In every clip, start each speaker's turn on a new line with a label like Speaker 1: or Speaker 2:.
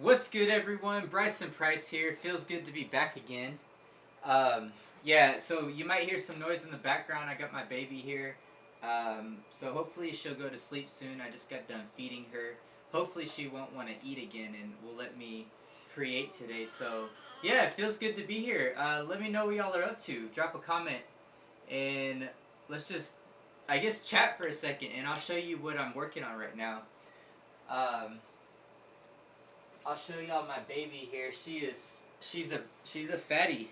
Speaker 1: What's good, everyone? Bryson Price here. Feels good to be back again. Yeah, so you might hear some noise in the background. I got my baby here. So hopefully she'll go to sleep soon. I just got done feeding her. Hopefully she won't want to eat again and will let me create today. So yeah, it feels good to be here. Let me know what y'all are up to. Drop a comment and let's just, I guess, chat for a second and I'll show you what I'm working on right now. I'll show y'all my baby here. She's a fatty.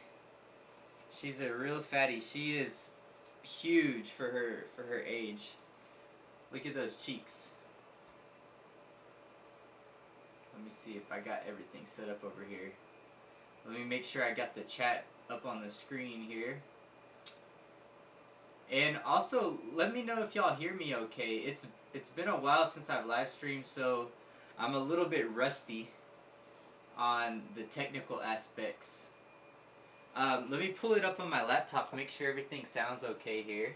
Speaker 1: She's a real fatty. She is huge for her age. Look at those cheeks. Let me see if I got everything set up over here. Let me make sure I got the chat up on the screen here. And also, let me know if y'all hear me okay. It's been a while since I've live streamed, so I'm a little bit rusty on the technical aspects. Let me pull it up on my laptop to make sure everything sounds okay here.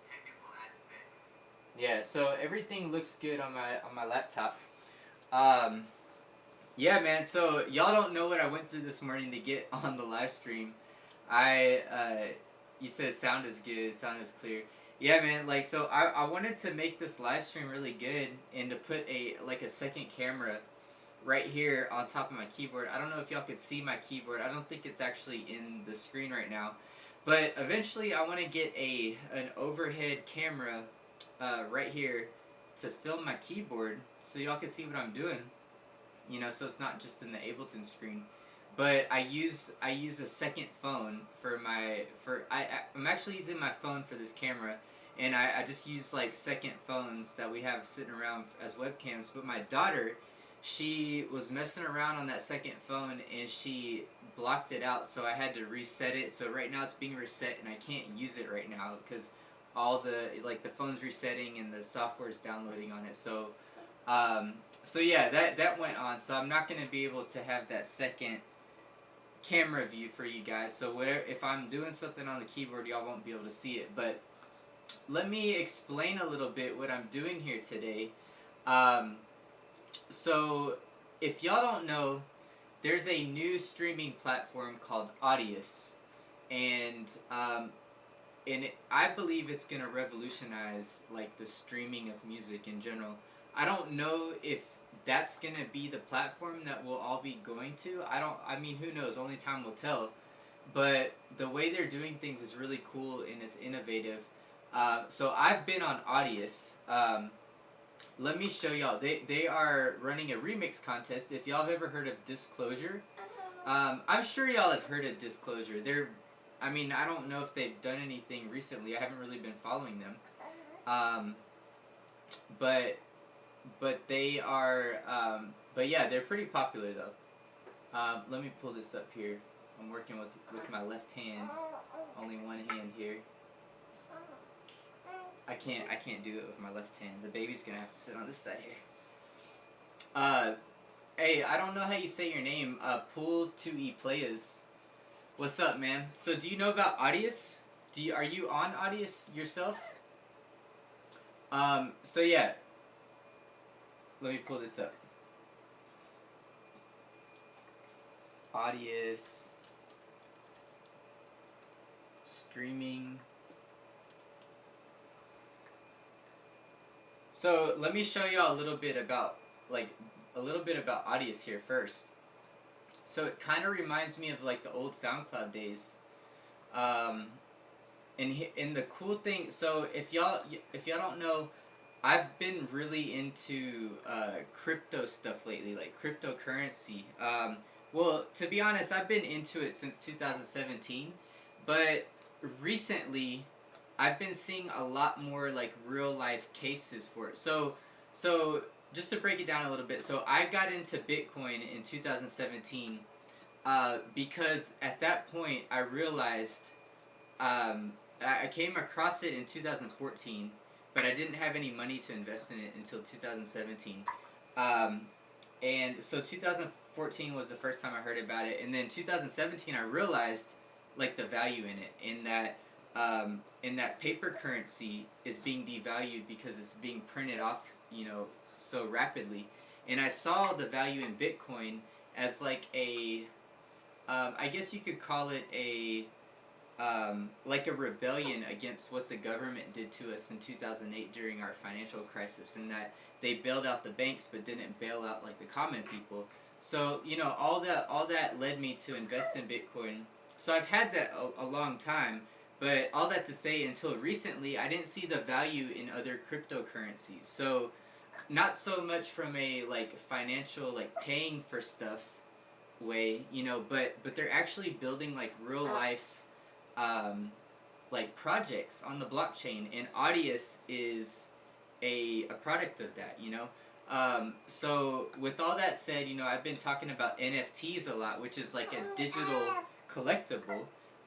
Speaker 1: Technical aspects. Yeah, so everything looks good on my laptop. Yeah, man. So y'all don't know what I went through this morning to get on the live stream. You said sound is good, sound is clear. Yeah, man, like, so I wanted to make this live stream really good and to put a second camera right here on top of my keyboard. I don't know if y'all could see my keyboard. I don't think it's actually in the screen right now. But eventually I want to get an overhead camera right here to film my keyboard so y'all can see what I'm doing. You know, so it's not just in the Ableton screen. But I use a second phone I'm actually using my phone for this camera, and I just use like second phones that we have sitting around as webcams. But my daughter, she was messing around on that second phone and she blocked it out, so I had to reset it. So right now it's being reset and I can't use it right now because all the phone's resetting and the software's downloading on it. So so yeah, that went on. So I'm not gonna be able to have that second camera view for you guys. So if I'm doing something on the keyboard, y'all won't be able to see it. But let me explain a little bit what I'm doing here today. So if y'all don't know, there's a new streaming platform called AUDIUS, and I believe it's gonna revolutionize like the streaming of music in general. I don't know if that's gonna be the platform that we'll all be going to. I mean, who knows? Only time will tell. But the way they're doing things is really cool and it's innovative. So I've been on AUDIUS. Let me show y'all. They are running a remix contest. If y'all have ever heard of Disclosure, I'm sure y'all have heard of Disclosure. I mean, I don't know if they've done anything recently. I haven't really been following them. But they are, but yeah, they're pretty popular though. Let me pull this up here. I'm working with my left hand, only one hand here. I can't do it with my left hand. The baby's gonna have to sit on this side here. Hey, I don't know how you say your name. Pool 2E Playas. What's up, man? So do you know about AUDIUS? Are you on AUDIUS yourself? So yeah. Let me pull this up. AUDIUS streaming. So let me show y'all a little bit about AUDIUS here first. So it kind of reminds me of like the old SoundCloud days. And the cool thing, so if y'all don't know, I've been really into crypto stuff lately, like cryptocurrency. Well, to be honest, I've been into it since 2017, but recently I've been seeing a lot more like real life cases for it. So just to break it down a little bit, so I got into Bitcoin in 2017 because at that point I realized I came across it in 2014. But I didn't have any money to invest in it until 2017. And so 2014 was the first time I heard about it. And then 2017 I realized like the value in it, in that paper currency is being devalued because it's being printed off, you know, so rapidly, and I saw the value in Bitcoin as like a, I guess you could call it a, like a rebellion against what the government did to us in 2008 during our financial crisis, and that they bailed out the banks but didn't bail out like the common people. So all that led me to invest in Bitcoin. So I've had that a long time, but all that to say, until recently, I didn't see the value in other cryptocurrencies. So not so much from a like financial like paying for stuff way, but they're actually building like real life like projects on the blockchain, and Audius is a product of that. So with all that said, I've been talking about NFTs a lot, which is like a digital collectible.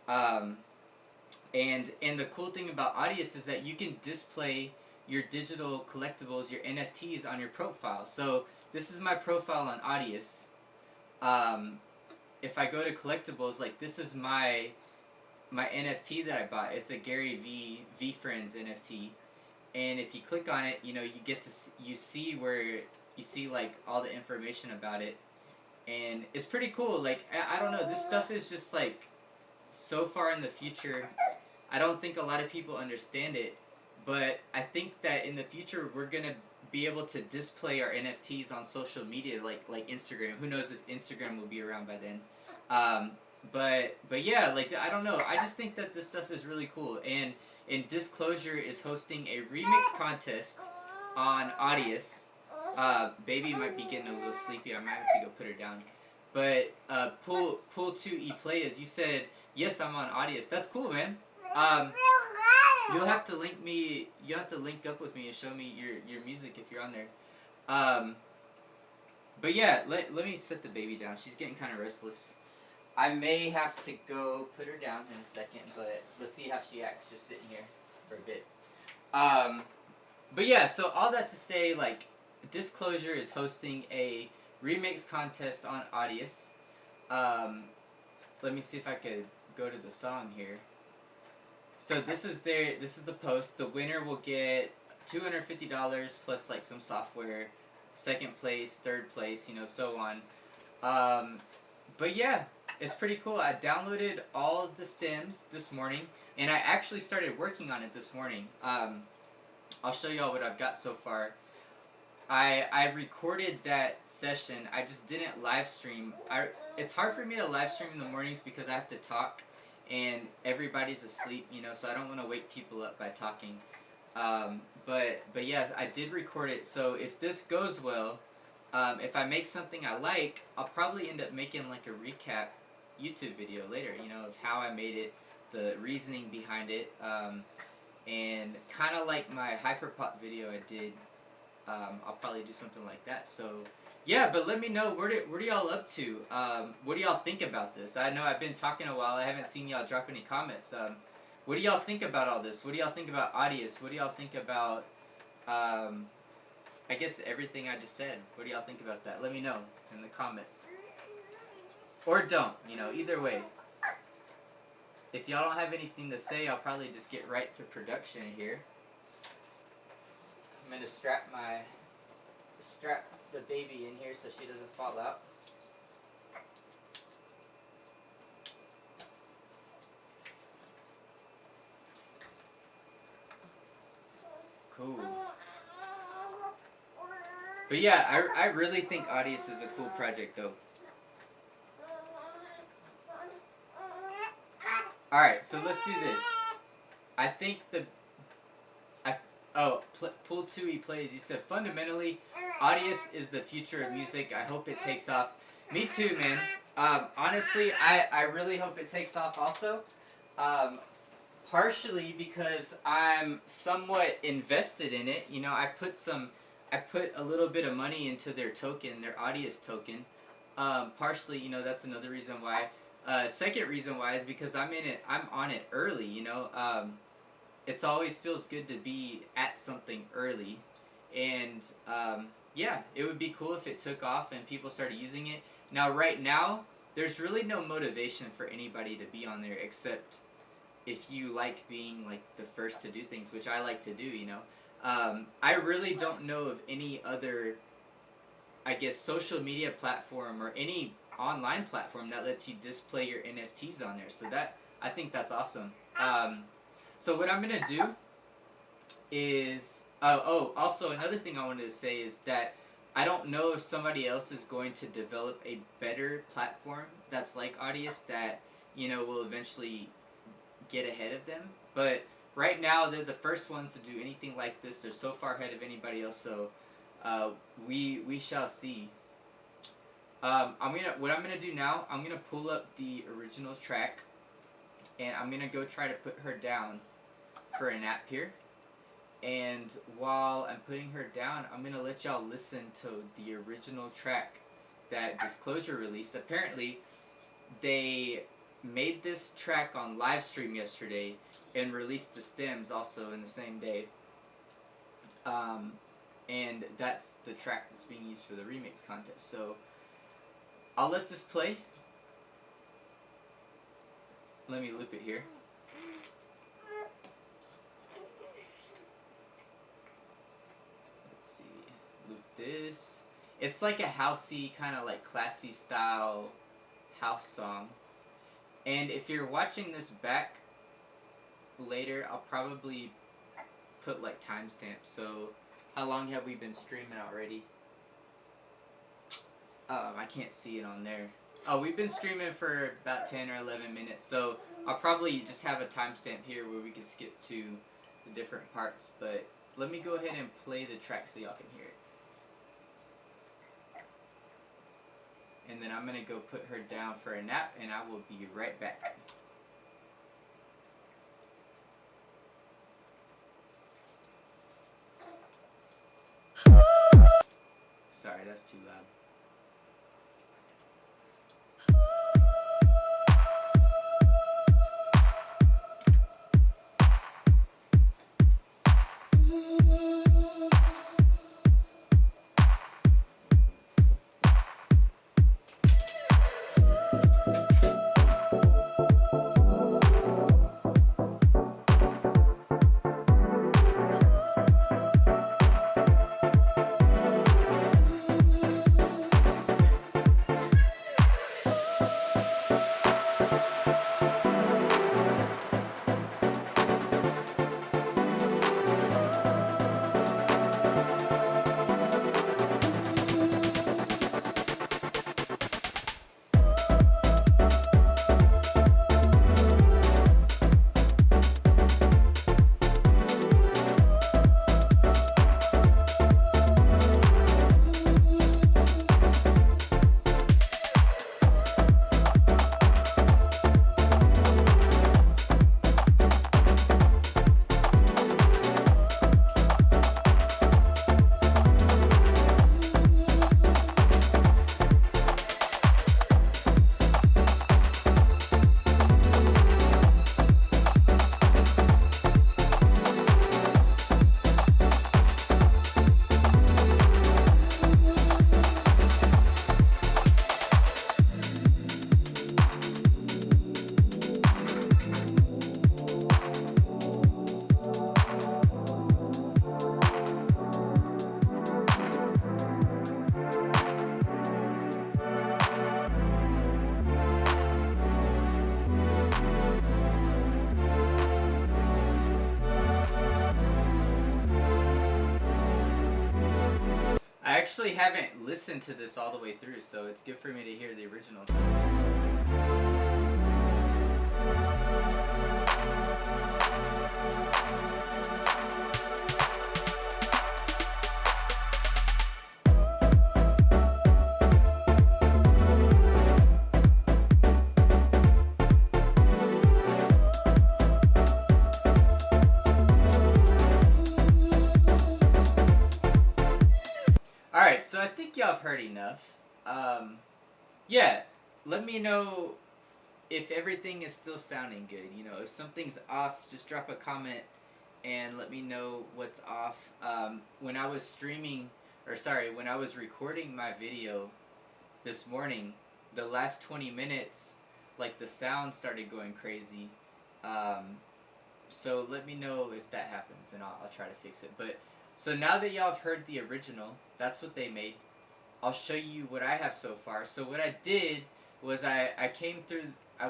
Speaker 1: And the cool thing about Audius is that you can display your digital collectibles, your NFTs, on your profile. So this is my profile on Audius. If I go to collectibles, like this is my NFT that I bought. It's a Gary V Friends NFT, and if you click on it, you get to you see where you see like all the information about it, and it's pretty cool. Like I don't know, this stuff is just like so far in the future. I don't think a lot of people understand it, but I think that in the future we're gonna be able to display our NFTs on social media, like Instagram. Who knows if Instagram will be around by then? But yeah, like I don't know. I just think that this stuff is really cool. And Disclosure is hosting a remix contest on Audius. Baby might be getting a little sleepy. I might have to go put her down. But pull 2 E play, as you said. Yes, I'm on Audius. That's cool, man. You'll have to link me. You have to link up with me and show me your music if you're on there. But yeah, let me set the baby down. She's getting kind of restless. I may have to go put her down in a second, but let's see how she acts just sitting here for a bit. But yeah, so all that to say, like, Disclosure is hosting a remix contest on Audius. Let me see if I could go to the song here. So this is the post. The winner will get $250 plus like some software, second place, third place, so on. But yeah, it's pretty cool. I downloaded all of the stems this morning, and I actually started working on it this morning. I'll show y'all what I've got so far. I recorded that session. I just didn't live stream. It's hard for me to live stream in the mornings because I have to talk, and everybody's asleep, so I don't want to wake people up by talking. But yes, I did record it. So if this goes well, if I make something I like, I'll probably end up making like a recap YouTube video later, of how I made it, the reasoning behind it, and kind of like my hyperpop video I did. I'll probably do something like that. So yeah, but let me know, what are y'all up to? What do y'all think about this? I know I've been talking a while. I haven't seen y'all drop any comments. What do y'all think about all this? What do y'all think about Audius? What do y'all think about, I guess everything I just said? What do y'all think about that? Let me know in the comments. Or don't, either way. If y'all don't have anything to say, I'll probably just get right to production here. I'm gonna strap the baby in here so she doesn't fall out. Cool. But yeah, I really think Audius is a cool project though. Alright, so let's do this. I think Pool 2 he plays. You said fundamentally, Audius is the future of music. I hope it takes off. Me too, man. Honestly, I really hope it takes off also. Partially because I'm somewhat invested in it. I put a little bit of money into their token, their Audius token. Partially, that's another reason why. Second reason why is because I'm on it early, It's always feels good to be at something early. And yeah, it would be cool if it took off and people started using it. Now, right now, there's really no motivation for anybody to be on there except if you like being like the first to do things, which I like to do, I really don't know of any other, I guess, social media platform or any online platform that lets you display your NFTs on there. So that, I think that's awesome. So what I'm gonna do is, also another thing I wanted to say is that I don't know if somebody else is going to develop a better platform that's like Audius that, you know, will eventually get ahead of them. But right now, they're the first ones to do anything like this. They're so far ahead of anybody else. So we shall see. What I'm gonna do now. I'm gonna pull up the original track, and I'm gonna go try to put her down for a nap here. And while I'm putting her down, I'm gonna let y'all listen to the original track that Disclosure released. Apparently, they made this track on live stream yesterday and released the stems also in the same day. And that's the track that's being used for the remix contest. So I'll let this play. Let me loop it here. Let's see. Loop this. It's like a housey, kind of like classy style house song. And if you're watching this back later, I'll probably put like timestamps. So how long have we been streaming already? I can't see it on there. Oh, we've been streaming for about 10 or 11 minutes. So I'll probably just have a timestamp here where we can skip to the different parts. But let me go ahead and play the track so y'all can hear it. And then I'm going to go put her down for a nap, and I will be right back. Sorry, that's too loud. I actually haven't listened to this all the way through, so it's good for me to hear the original. Alright, so I think y'all have heard enough. Yeah, let me know if everything is still sounding good. You know, if something's off, just drop a comment and let me know what's off. When I was streaming, when I was recording my video this morning, the last 20 minutes, like the sound started going crazy. So let me know if that happens, and I'll try to fix it. But so now that y'all have heard the original, that's what they made. I'll show you what I have so far. So what I did was I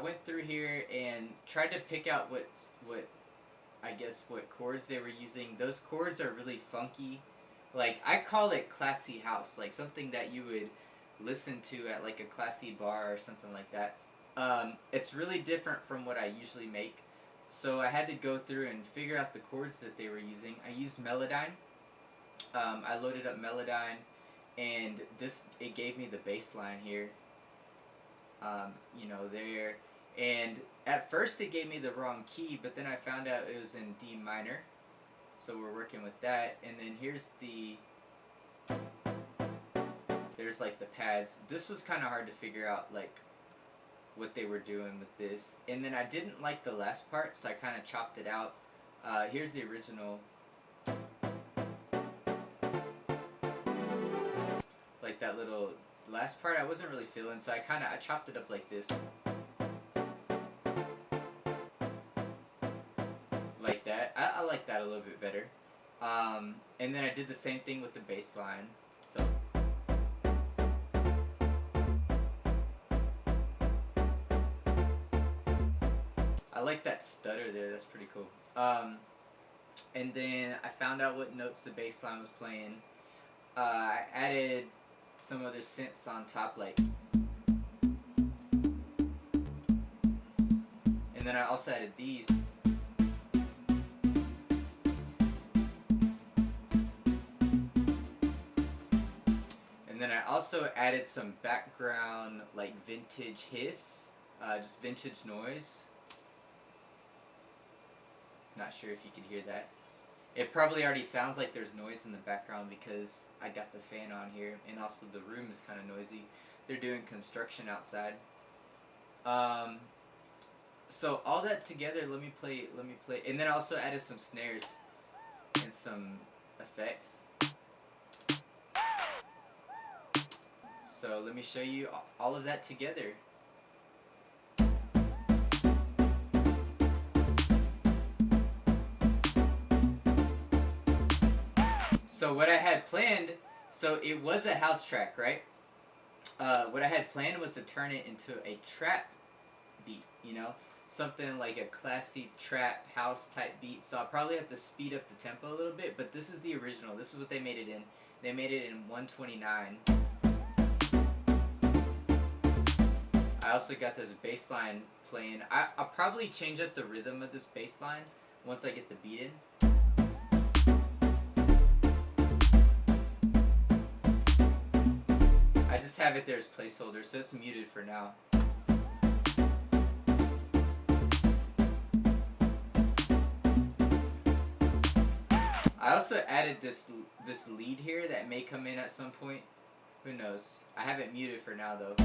Speaker 1: went through here and tried to pick out what I guess what chords they were using. Those chords are really funky. Like, I call it classy house, like something that you would listen to at like a classy bar or something like that. It's really different from what I usually make. So I had to go through and figure out the chords that they were using. I used Melodyne. I loaded up Melodyne, and it gave me the bass line here. There. And at first it gave me the wrong key, but then I found out it was in D minor. So we're working with that. And then there's like the pads. This was kind of hard to figure out, like, what they were doing with this. And then I didn't like the last part, so I kind of chopped it out. Here's the original. Like that little last part I wasn't really feeling, so I chopped it up like this. Like that. I like that a little bit better. And then I did the same thing with the bass line. So I like that stutter there, that's pretty cool. And then I found out what notes the bass line was playing. I added some other synths on top, like, and then I also added these. And then I also added some background, like, vintage hiss, just vintage noise. Not sure if you can hear that. It probably already sounds like there's noise in the background because I got the fan on here, and also the room is kind of noisy. They're doing construction outside. So all that together, let me play, and then I also added some snares and some effects. So let me show you all of that together. So what I had planned, so it was a house track, right? What I had planned was to turn it into a trap beat, something like a classy trap house type beat. So I'll probably have to speed up the tempo a little bit, but this is the original. This is what they made it in. They made it in 129. I also got this bass line playing. I'll probably change up the rhythm of this bass line once I get the beat in. I just have it there as placeholder, so it's muted for now. I also added this lead here that may come in at some point. Who knows? I have it muted for now though.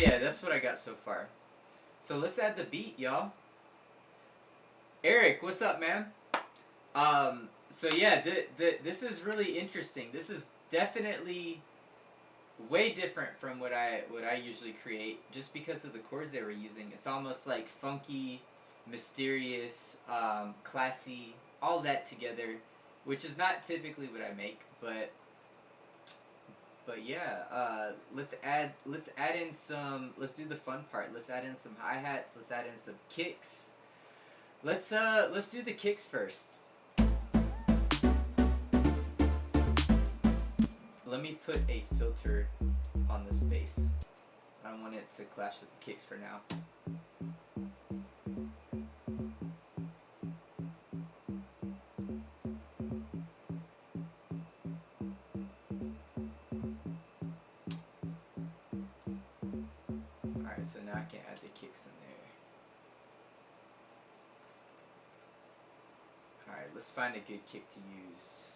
Speaker 1: Yeah, that's what I got so far. So let's add the beat, y'all. Eric, what's up, man? So yeah, this is really interesting. This is definitely way different from what I usually create, just because of the chords they were using. It's almost like funky, mysterious, classy, all that together, which is not typically what I make, but yeah, let's do the fun part. Let's add in some hi-hats, let's add in some kicks. Let's do the kicks first. Let me put a filter on this bass. I don't want it to clash with the kicks for now. So now I can add the kicks in there. Alright, let's find a good kick to use.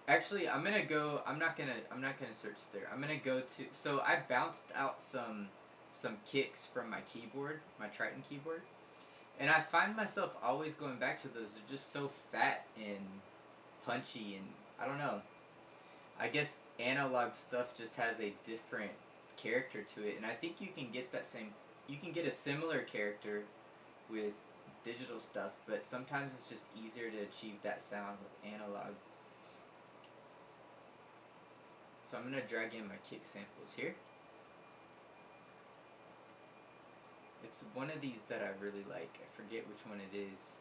Speaker 1: Actually, I'm gonna go. I'm not gonna search there. I'm gonna go to. So I bounced out some kicks from my keyboard, my Triton keyboard, and I find myself always going back to those. They're just so fat and punchy, and I don't know. I guess analog stuff just has a different character to it, and I think you can get that same. You can get a similar character with digital stuff, but sometimes it's just easier to achieve that sound with analog. So I'm gonna drag in my kick samples here. It's one of these that I really like. I forget which one it is.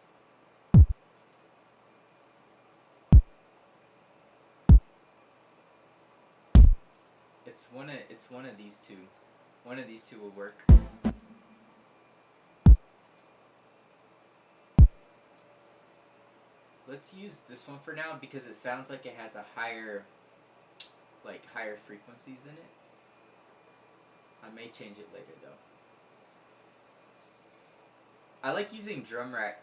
Speaker 1: It's one of these two. One of these two will work. Let's use this one for now because it sounds like it has a higher frequencies in it. I may change it later though. I like using drum rack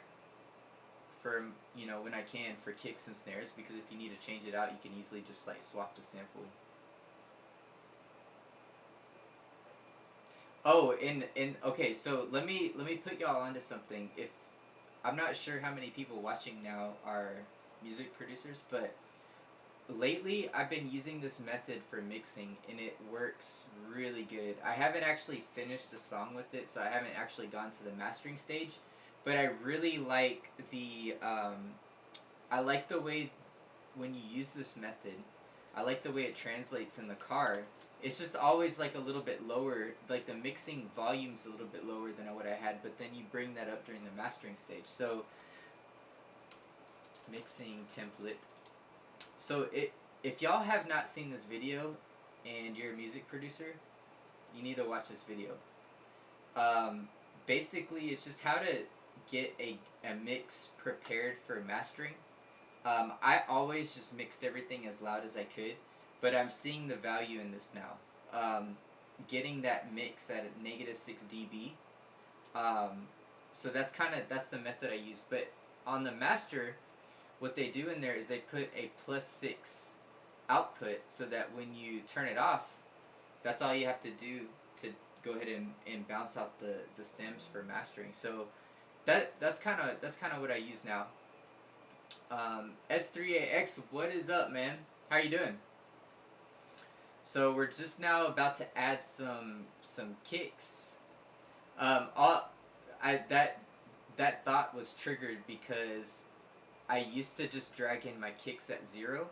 Speaker 1: for, when I can, for kicks and snares, because if you need to change it out, you can easily just like swap the sample. Oh, and okay, so let me put y'all onto something. If I'm not sure how many people watching now are music producers, but lately I've been using this method for mixing and it works really good. I haven't actually finished a song with it, so I haven't actually gone to the mastering stage, but I really like I like the way when you use this method, I like the way it translates in the car. It's just always like a little bit lower, like the mixing volume's a little bit lower than what I had, but then you bring that up during the mastering stage. So, mixing template. So if y'all have not seen this video and you're a music producer, you need to watch this video. Basically, it's just how to get a mix prepared for mastering. I always just mixed everything as loud as I could, but I'm seeing the value in this now. Getting that mix at -6 dB. So that's the method I use. But on the master, what they do in there is they put a +6 output so that when you turn it off, that's all you have to do to go ahead and bounce out the stems for mastering. So that's kind of what I use now. S3AX, what is up, man? How you doing? So we're just now about to add some kicks. That thought was triggered because I used to just drag in my kicks at 0,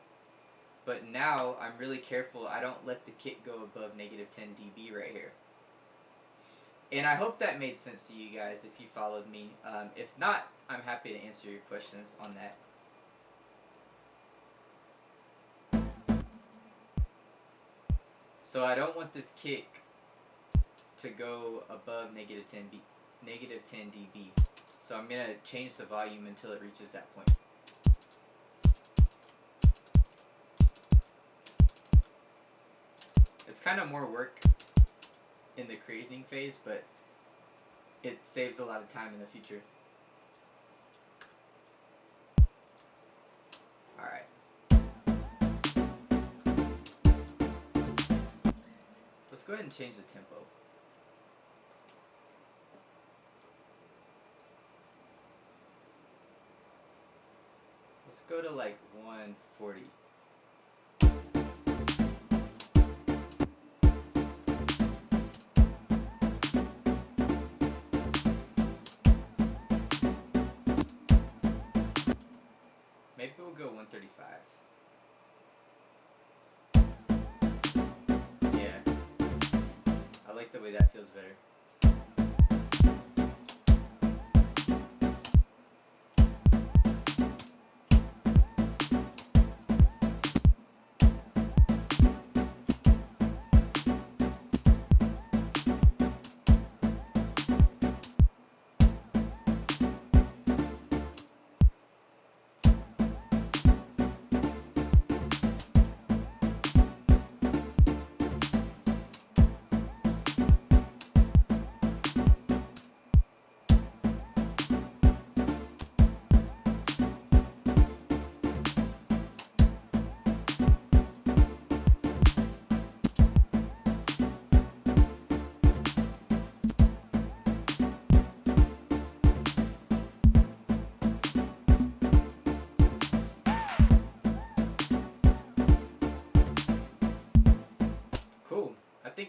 Speaker 1: but now I'm really careful. I don't let the kick go above -10 dB right here. And I hope that made sense to you guys if you followed me. If not, I'm happy to answer your questions on that. So I don't want this kick to go above -10 dB. So I'm gonna change the volume until it reaches that point. It's kind of more work in the creating phase, but it saves a lot of time in the future. Alright. Let's go ahead and change the tempo. Let's go to like 140. Maybe we'll go 135. Yeah. I like the way that feels better.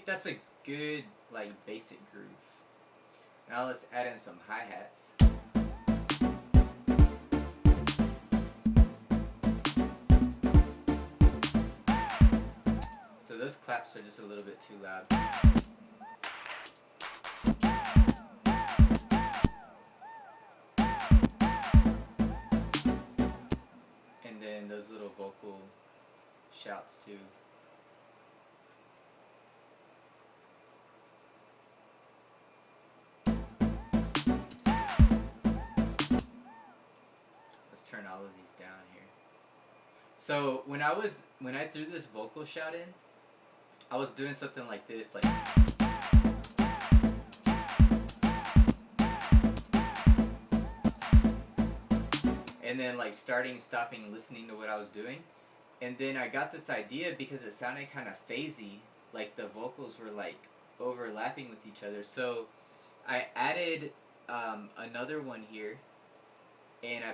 Speaker 1: think that's a good, like, basic groove. Now let's add in some hi-hats. So those claps are just a little bit too loud. And then those little vocal shouts too. Let's turn all of these down here. So when I threw this vocal shout in, I was doing something like this, like, and then like starting, stopping, and listening to what I was doing. And then I got this idea because it sounded kind of phasey, like the vocals were like overlapping with each other. So I added another one here, and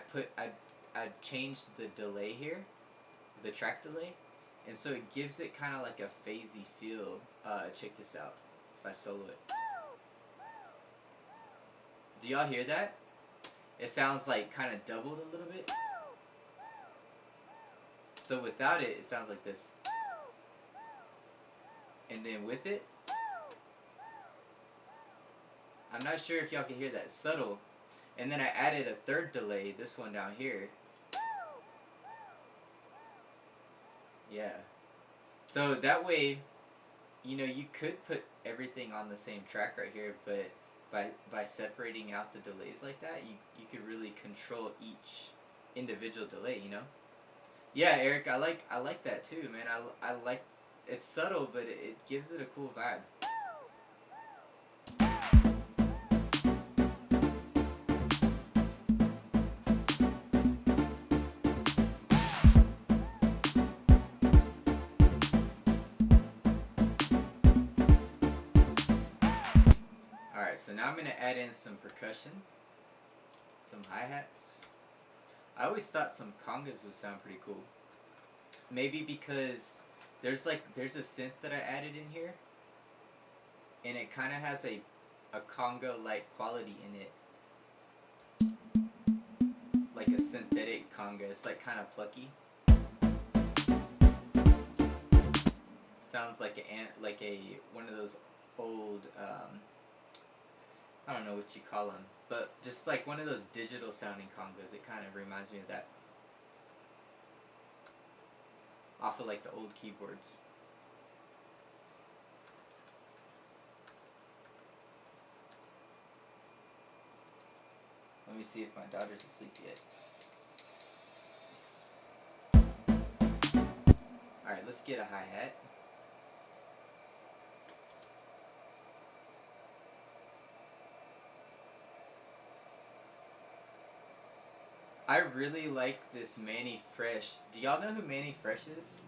Speaker 1: I changed the delay here, the track delay, and so it gives it kind of like a phasey feel. Check this out. If I solo it, do y'all hear that? It sounds like kind of doubled a little bit. So without it, it sounds like this. And then with it, I'm not sure if y'all can hear that, subtle. And then I added a third delay, this one down here. Yeah. So that way, you know, you could put everything on the same track right here, but by separating out the delays like that, you could really control each individual delay, you know? Yeah, Eric, I like that too, man. I like, it's subtle, but it gives it a cool vibe. Alright, so now I'm going to add in some percussion, some hi-hats. I always thought some congas would sound pretty cool. Maybe because there's a synth that I added in here, and it kind of has a conga-like quality in it. Like a synthetic conga. It's like kind of plucky. Sounds like one of those old I don't know what you call them, but just like one of those digital sounding congas. It kind of reminds me of that. Off of like the old keyboards. Let me see if my daughter's asleep yet. Alright, let's get a hi-hat. I really like this Manny Fresh. Do y'all know who Manny Fresh is?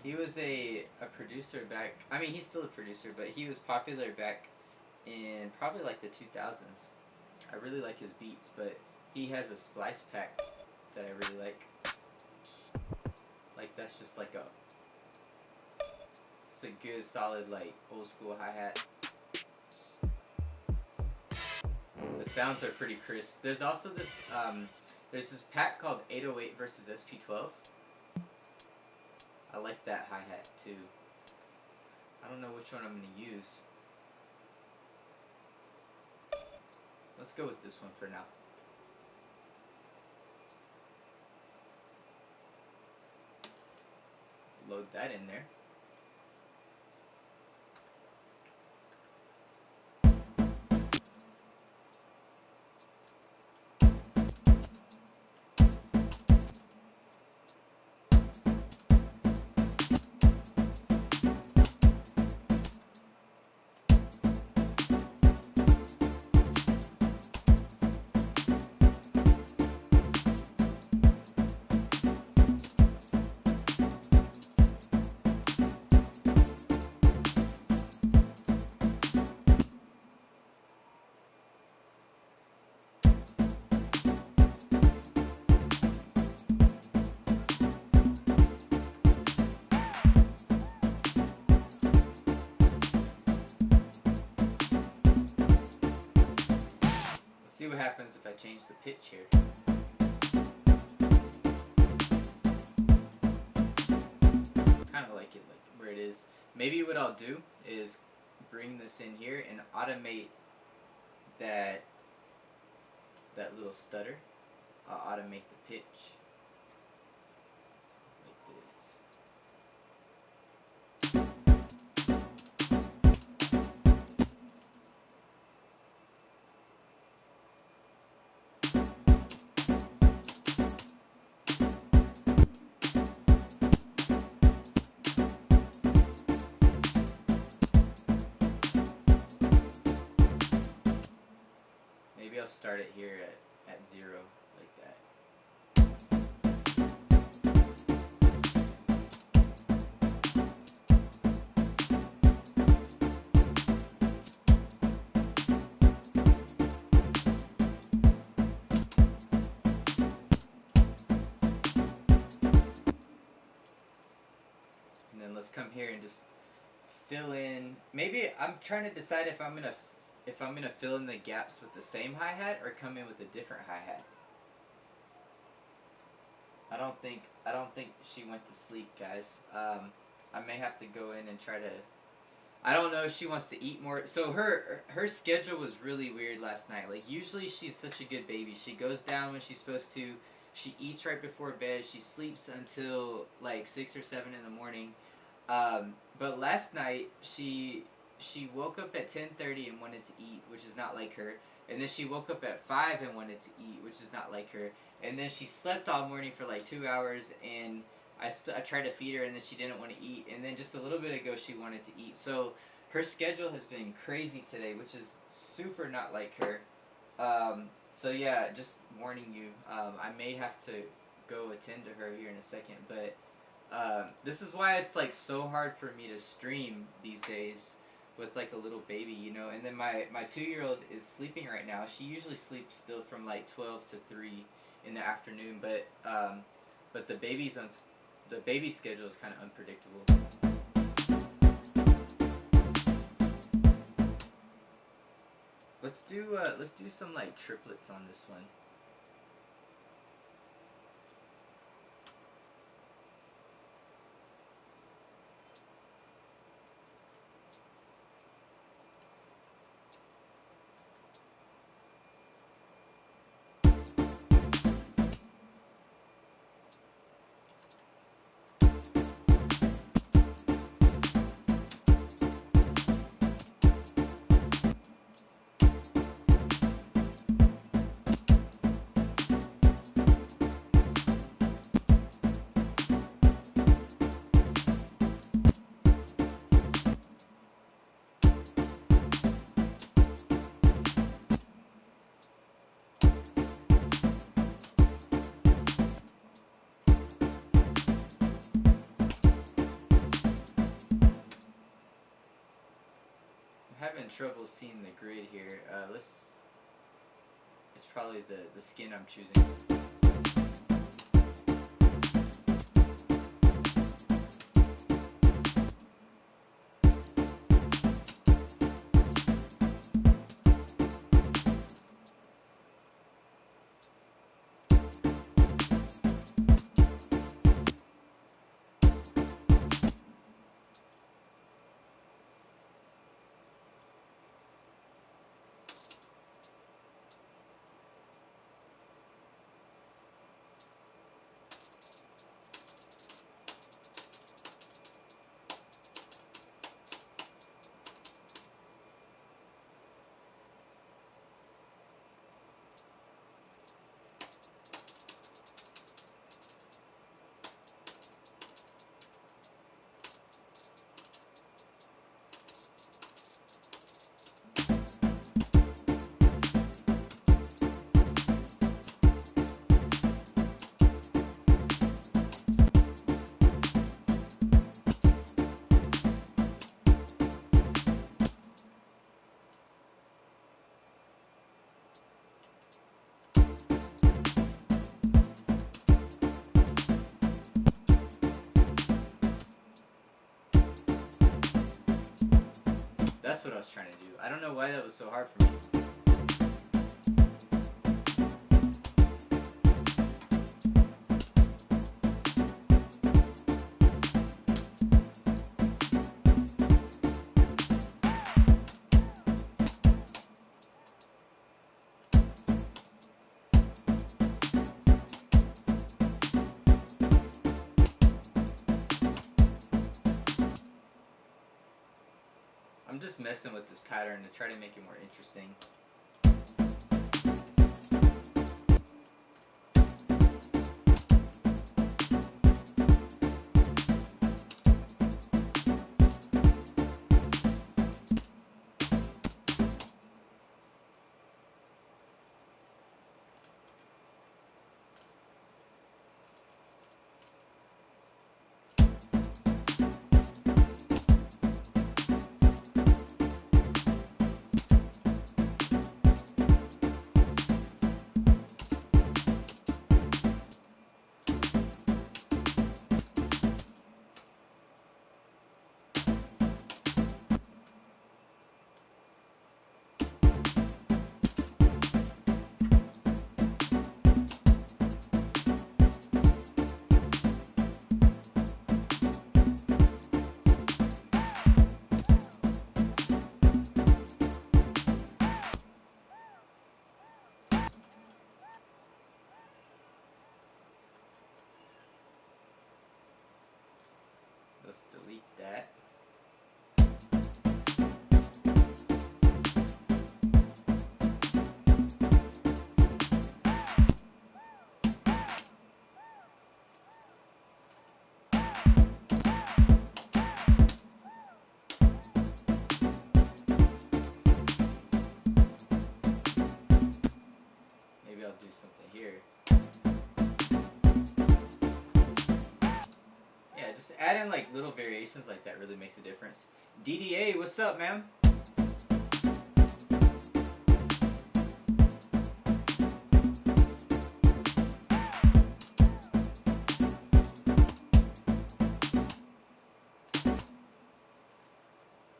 Speaker 1: He was a producer back, I mean, he's still a producer, but he was popular back in probably like the 2000s. I really like his beats, but he has a splice pack that I really like. Like, that's just like it's a good, solid, like, old school hi-hat. The sounds are pretty crisp. There's also this, there's this pack called 808 versus SP12. I like that hi-hat too. I don't know which one I'm going to use. Let's go with this one for now. Load that in there. happens if I change the pitch here. Kind of like it like where it is. Maybe what I'll do is bring this in here and automate that little stutter. I'll automate the pitch like this. Maybe I'll start it here at 0 like that. And then let's come here and just fill in. Maybe I'm trying to decide if I'm gonna fill in the gaps with the same hi-hat or come in with a different hi-hat. I don't think she went to sleep, guys. I may have to go in and try to. I don't know if she wants to eat more. So her schedule was really weird last night. Like usually she's such a good baby. She goes down when she's supposed to. She eats right before bed. She sleeps until like 6 or 7 in the morning. But last night she woke up at 10:30 and wanted to eat, which is not like her. And then she woke up at 5 and wanted to eat, which is not like her. And then she slept all morning for like 2 hours, and I tried to feed her, and then she didn't want to eat. And then just a little bit ago, she wanted to eat. So her schedule has been crazy today, which is super not like her. So yeah, just warning you, I may have to go attend to her here in a second. But this is why it's like so hard for me to stream these days with like a little baby, you know. And then my 2-year-old is sleeping right now. She usually sleeps still from like 12 to 3 in the afternoon, but the baby schedule is kind of unpredictable. Let's do some like triplets on this one. Having trouble seeing the grid here. It's probably the skin I'm choosing. That's what I was trying to do. I don't know why that was so hard for me. I'm just messing with this pattern to try to make it more interesting. Let's delete that. Maybe I'll do something here. Yeah, just add in like little variations like that really makes a difference. DDA, what's up, man?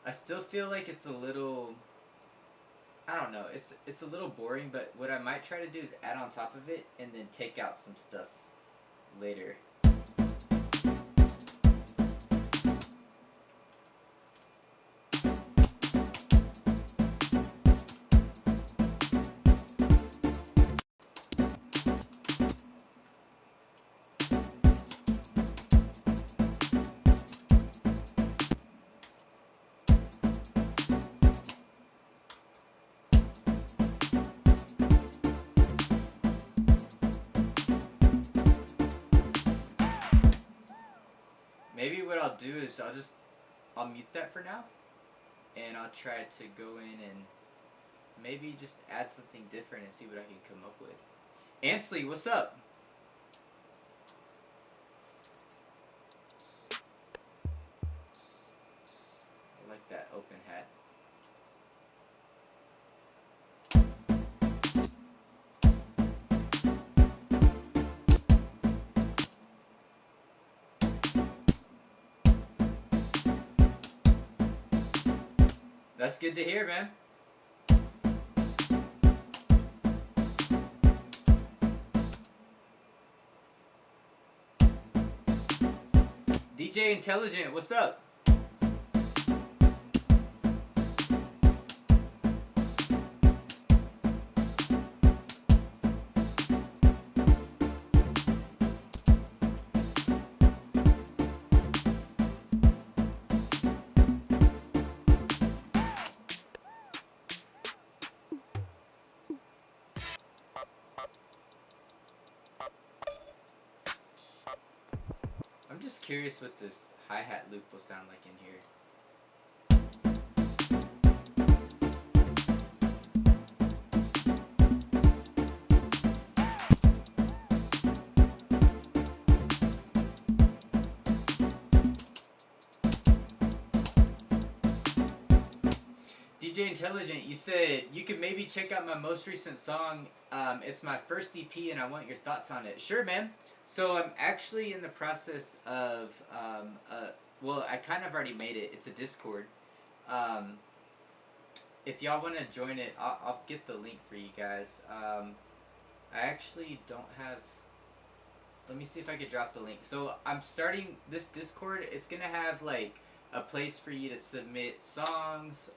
Speaker 1: I still feel like it's a little, I don't know, it's a little boring, but what I might try to do is add on top of it and then take out some stuff later. Maybe what I'll do is I'll mute that for now, and I'll try to go in and maybe just add something different and see what I can come up with. Ansley, what's up? I like that open hat. That's good to hear, man. DJ Intelligent, what's up? I'm just curious what this hi-hat loop will sound like in here. DJ Intelligent, you said you could maybe check out my most recent song. It's my first EP and I want your thoughts on it. Sure, man. So I'm actually in the process of, well, I kind of already made it. It's a Discord. If y'all want to join it, I'll get the link for you guys. I actually don't have, let me see if I could drop the link. So I'm starting this Discord. It's going to have like a place for you to submit songs,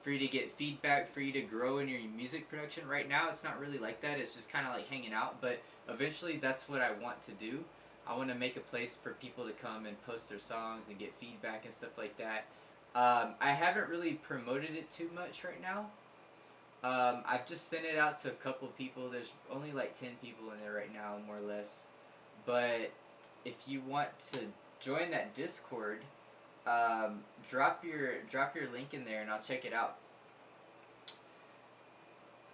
Speaker 1: for you to get feedback, for you to grow in your music production. Right now it's not really like that. It's just kind of like hanging out, but eventually that's what I want to do. I want to make a place for people to come and post their songs and get feedback and stuff like that. I haven't really promoted it too much right now. I've just sent it out to a couple people. There's only like 10 people in there right now, more or less. But if you want to join that Discord, drop your link in there and I'll check it out.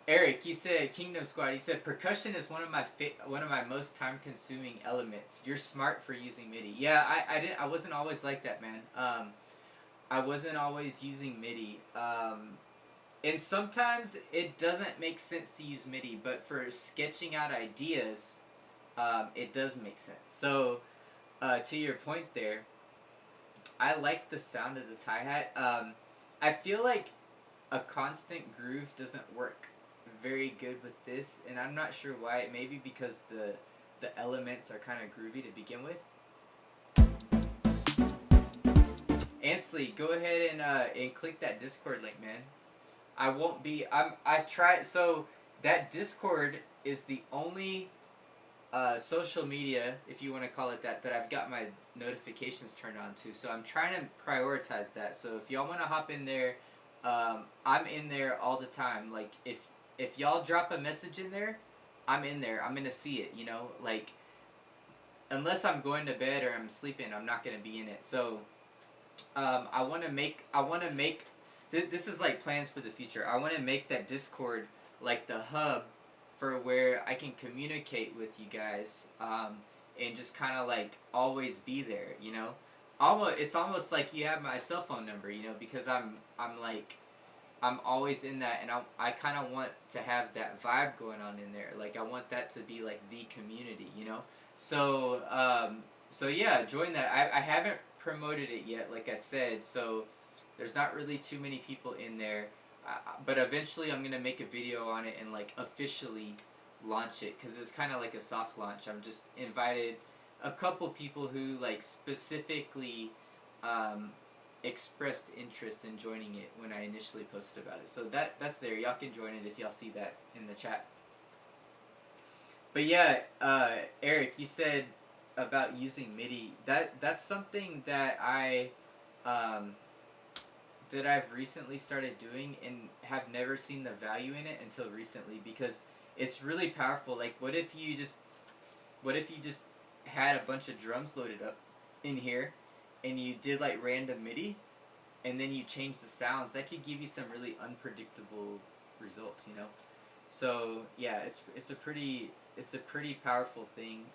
Speaker 1: Eric, you said Kingdom Squad. He said percussion is one of my most time consuming elements. You're smart for using MIDI. Yeah, I wasn't always like that, man. I wasn't always using MIDI. And sometimes it doesn't make sense to use MIDI, but for sketching out ideas, it does make sense. So, to your point there, I like the sound of this hi-hat. I feel like a constant groove doesn't work very good with this, and I'm not sure why. Maybe because the elements are kind of groovy to begin with. Ansley, go ahead and click that Discord link, man. I won't be. I try. So that Discord is the only social media, if you want to call it that, that I've got my notifications turned on to. So I'm trying to prioritize that. So if y'all want to hop in there, I'm in there all the time. Like if y'all drop a message in there, I'm in there. I'm gonna see it. You know, like unless I'm going to bed or I'm sleeping, I'm not gonna be in it. So I want to make. This is like plans for the future. I want to make that Discord like the hub for where I can communicate with you guys, and just kind of like always be there, you know. It's almost like you have my cell phone number, you know, because I'm always in that, and I kind of want to have that vibe going on in there. Like I want that to be like the community, you know. So so yeah, join that. I haven't promoted it yet, like I said, so there's not really too many people in there, but eventually I'm gonna make a video on it and like officially launch it, because it's kind of like a soft launch. I'm just invited a couple people who like specifically expressed interest in joining it when I initially posted about it, so that's there. Y'all can join it if y'all see that in the chat. But yeah, Eric, you said about using MIDI. That's something that that I've recently started doing and have never seen the value in it until recently, because it's really powerful. Like what if you just had a bunch of drums loaded up in here and you did like random MIDI and then you change the sounds? That could give you some really unpredictable results, you know. So yeah, it's a pretty powerful thing.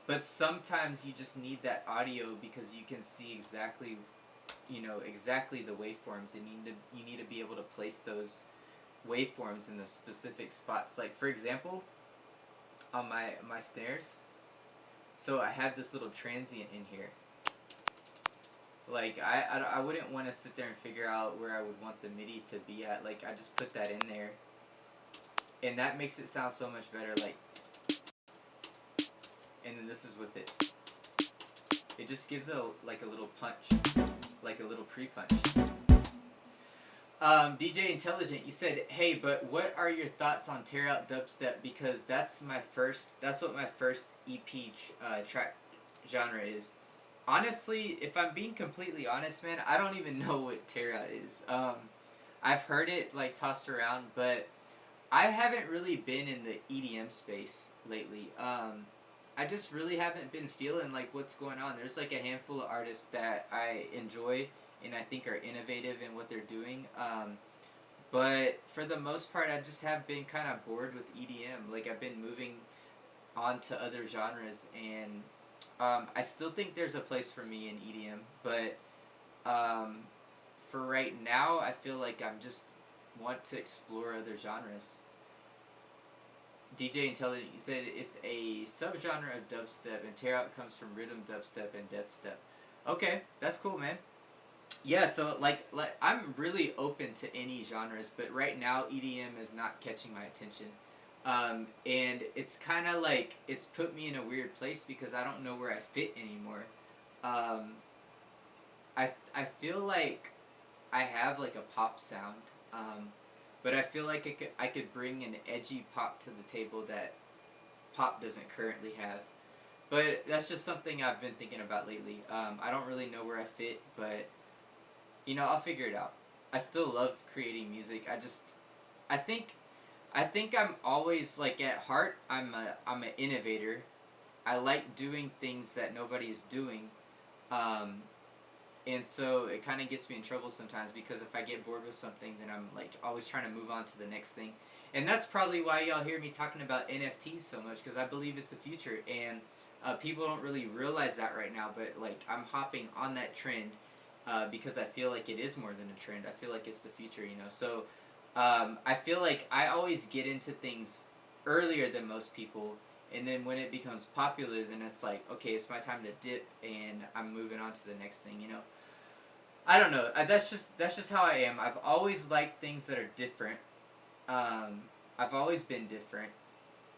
Speaker 1: But sometimes you just need that audio because you can see exactly, you know, exactly the waveforms, and you need to be able to place those waveforms in the specific spots. Like for example, on my snares, so I have this little transient in here. Like I wouldn't want to sit there and figure out where I would want the MIDI to be at. Like I just put that in there, and that makes it sound so much better. Like, and then this is with it. It just gives it like a little punch, like a little pre-punch. DJ Intelligent, you said, hey, but what are your thoughts on Tear Out Dubstep? Because that's what my first EP track genre is. Honestly, if I'm being completely honest, man, I don't even know what Tear Out is. I've heard it like tossed around, but I haven't really been in the EDM space lately. I just really haven't been feeling like what's going on. There's like a handful of artists that I enjoy and I think are innovative in what they're doing. But for the most part, I just have been kind of bored with EDM. Like I've been moving on to other genres, and I still think there's a place for me in EDM. But for right now, I feel like I'm just want to explore other genres. DJ Intelligent, you said it's a subgenre of dubstep, and Tear Out comes from rhythm dubstep and death step. Okay, that's cool, man. Yeah, so like I'm really open to any genres, but right now EDM is not catching my attention. And it's kind of like it's put me in a weird place because I don't know where I fit anymore. I feel like I have like a pop sound. But I feel like I could bring an edgy pop to the table that pop doesn't currently have. But that's just something I've been thinking about lately. I don't really know where I fit, but You know, I'll figure it out. I still love creating music. I think I'm always like at heart. I'm an innovator. I like doing things that nobody is doing, um, and so it kind of gets me in trouble sometimes because if I get bored with something, then I'm like always trying to move on to the next thing, and that's probably why y'all hear me talking about NFTs so much because I believe it's the future, and people don't really realize that right now. But like I'm hopping on that trend because I feel like it is more than a trend. I feel like it's the future, you know. So I feel like I always get into things earlier than most people, and then when it becomes popular, then it's like, okay, it's my time to dip, and I'm moving on to the next thing, you know. I don't know. That's just how I am. I've always liked things that are different. Um, I've always been different,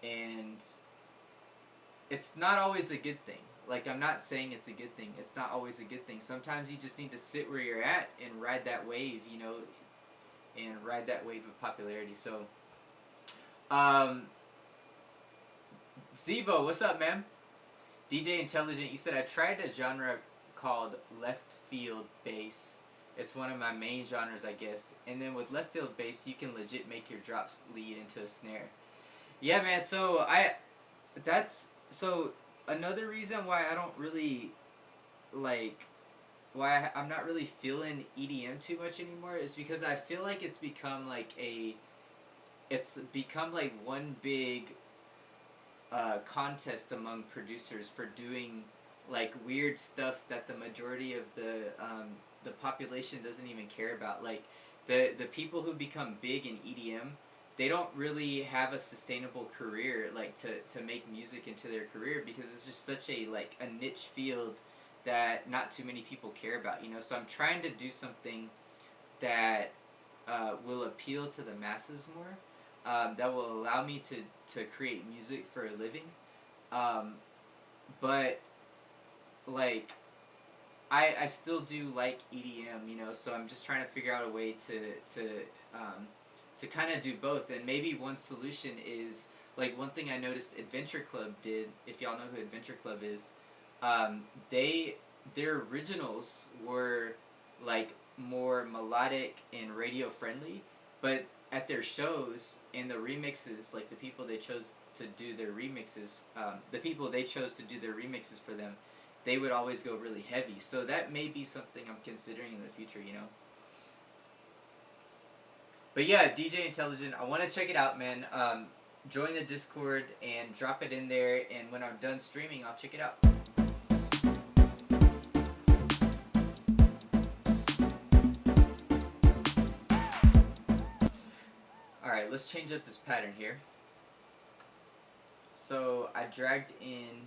Speaker 1: and it's not always a good thing. Like I'm not saying it's a good thing. It's not always a good thing. Sometimes you just need to sit where you're at and ride that wave, you know, and ride that wave of popularity. So, um, Zivo, what's up, man? DJ Intelligent, you said I tried a genre called left field bass. It's one of my main genres, I guess. And then with left field bass, you can legit make your drops lead into a snare. Yeah, man. So another reason why I don't really like why I'm not really feeling EDM too much anymore is because I feel like it's become like one big contest among producers for doing like weird stuff that the majority of the population doesn't even care about. Like the people who become big in EDM, they don't really have a sustainable career like to make music into their career because it's just such a like a niche field that not too many people care about, you know. So I'm trying to do something that will appeal to the masses more, that will allow me to create music for a living, um, but like I still do like EDM, you know. So I'm just trying to figure out a way to kind of do both. And maybe one solution is like one thing I noticed Adventure Club did. If y'all know who Adventure Club is, they their originals were like more melodic and radio friendly, but at their shows and the remixes, like the people they chose to do their remixes, the people they chose to do their remixes for them, they would always go really heavy. So that may be something I'm considering in the future, you know. But yeah, DJ Intelligent, I want to check it out, man. Join the Discord and drop it in there, and when I'm done streaming, I'll check it out. Alright, let's change up this pattern here. So I dragged in,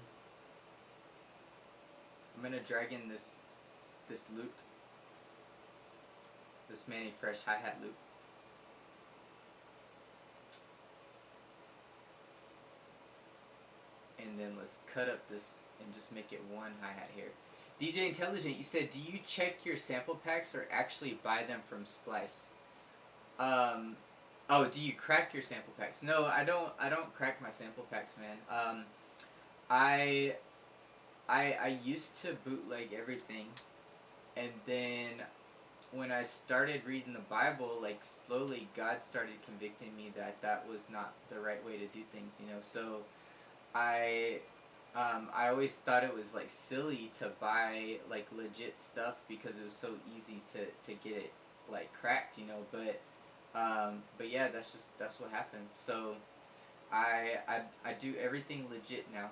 Speaker 1: I'm going to drag in this loop, this Manny Fresh hi-hat loop. And then let's cut up this and just make it one hi-hat here. DJ Intelligent, you said, do you check your sample packs or actually buy them from Splice? Oh, do you crack your sample packs? No, I don't crack my sample packs, man. I used to bootleg everything, and then when I started reading the Bible, like slowly God started convicting me that that was not the right way to do things, you know. So I always thought it was like silly to buy like legit stuff because it was so easy to get it like cracked, you know. But yeah, that's what happened. So I do everything legit now.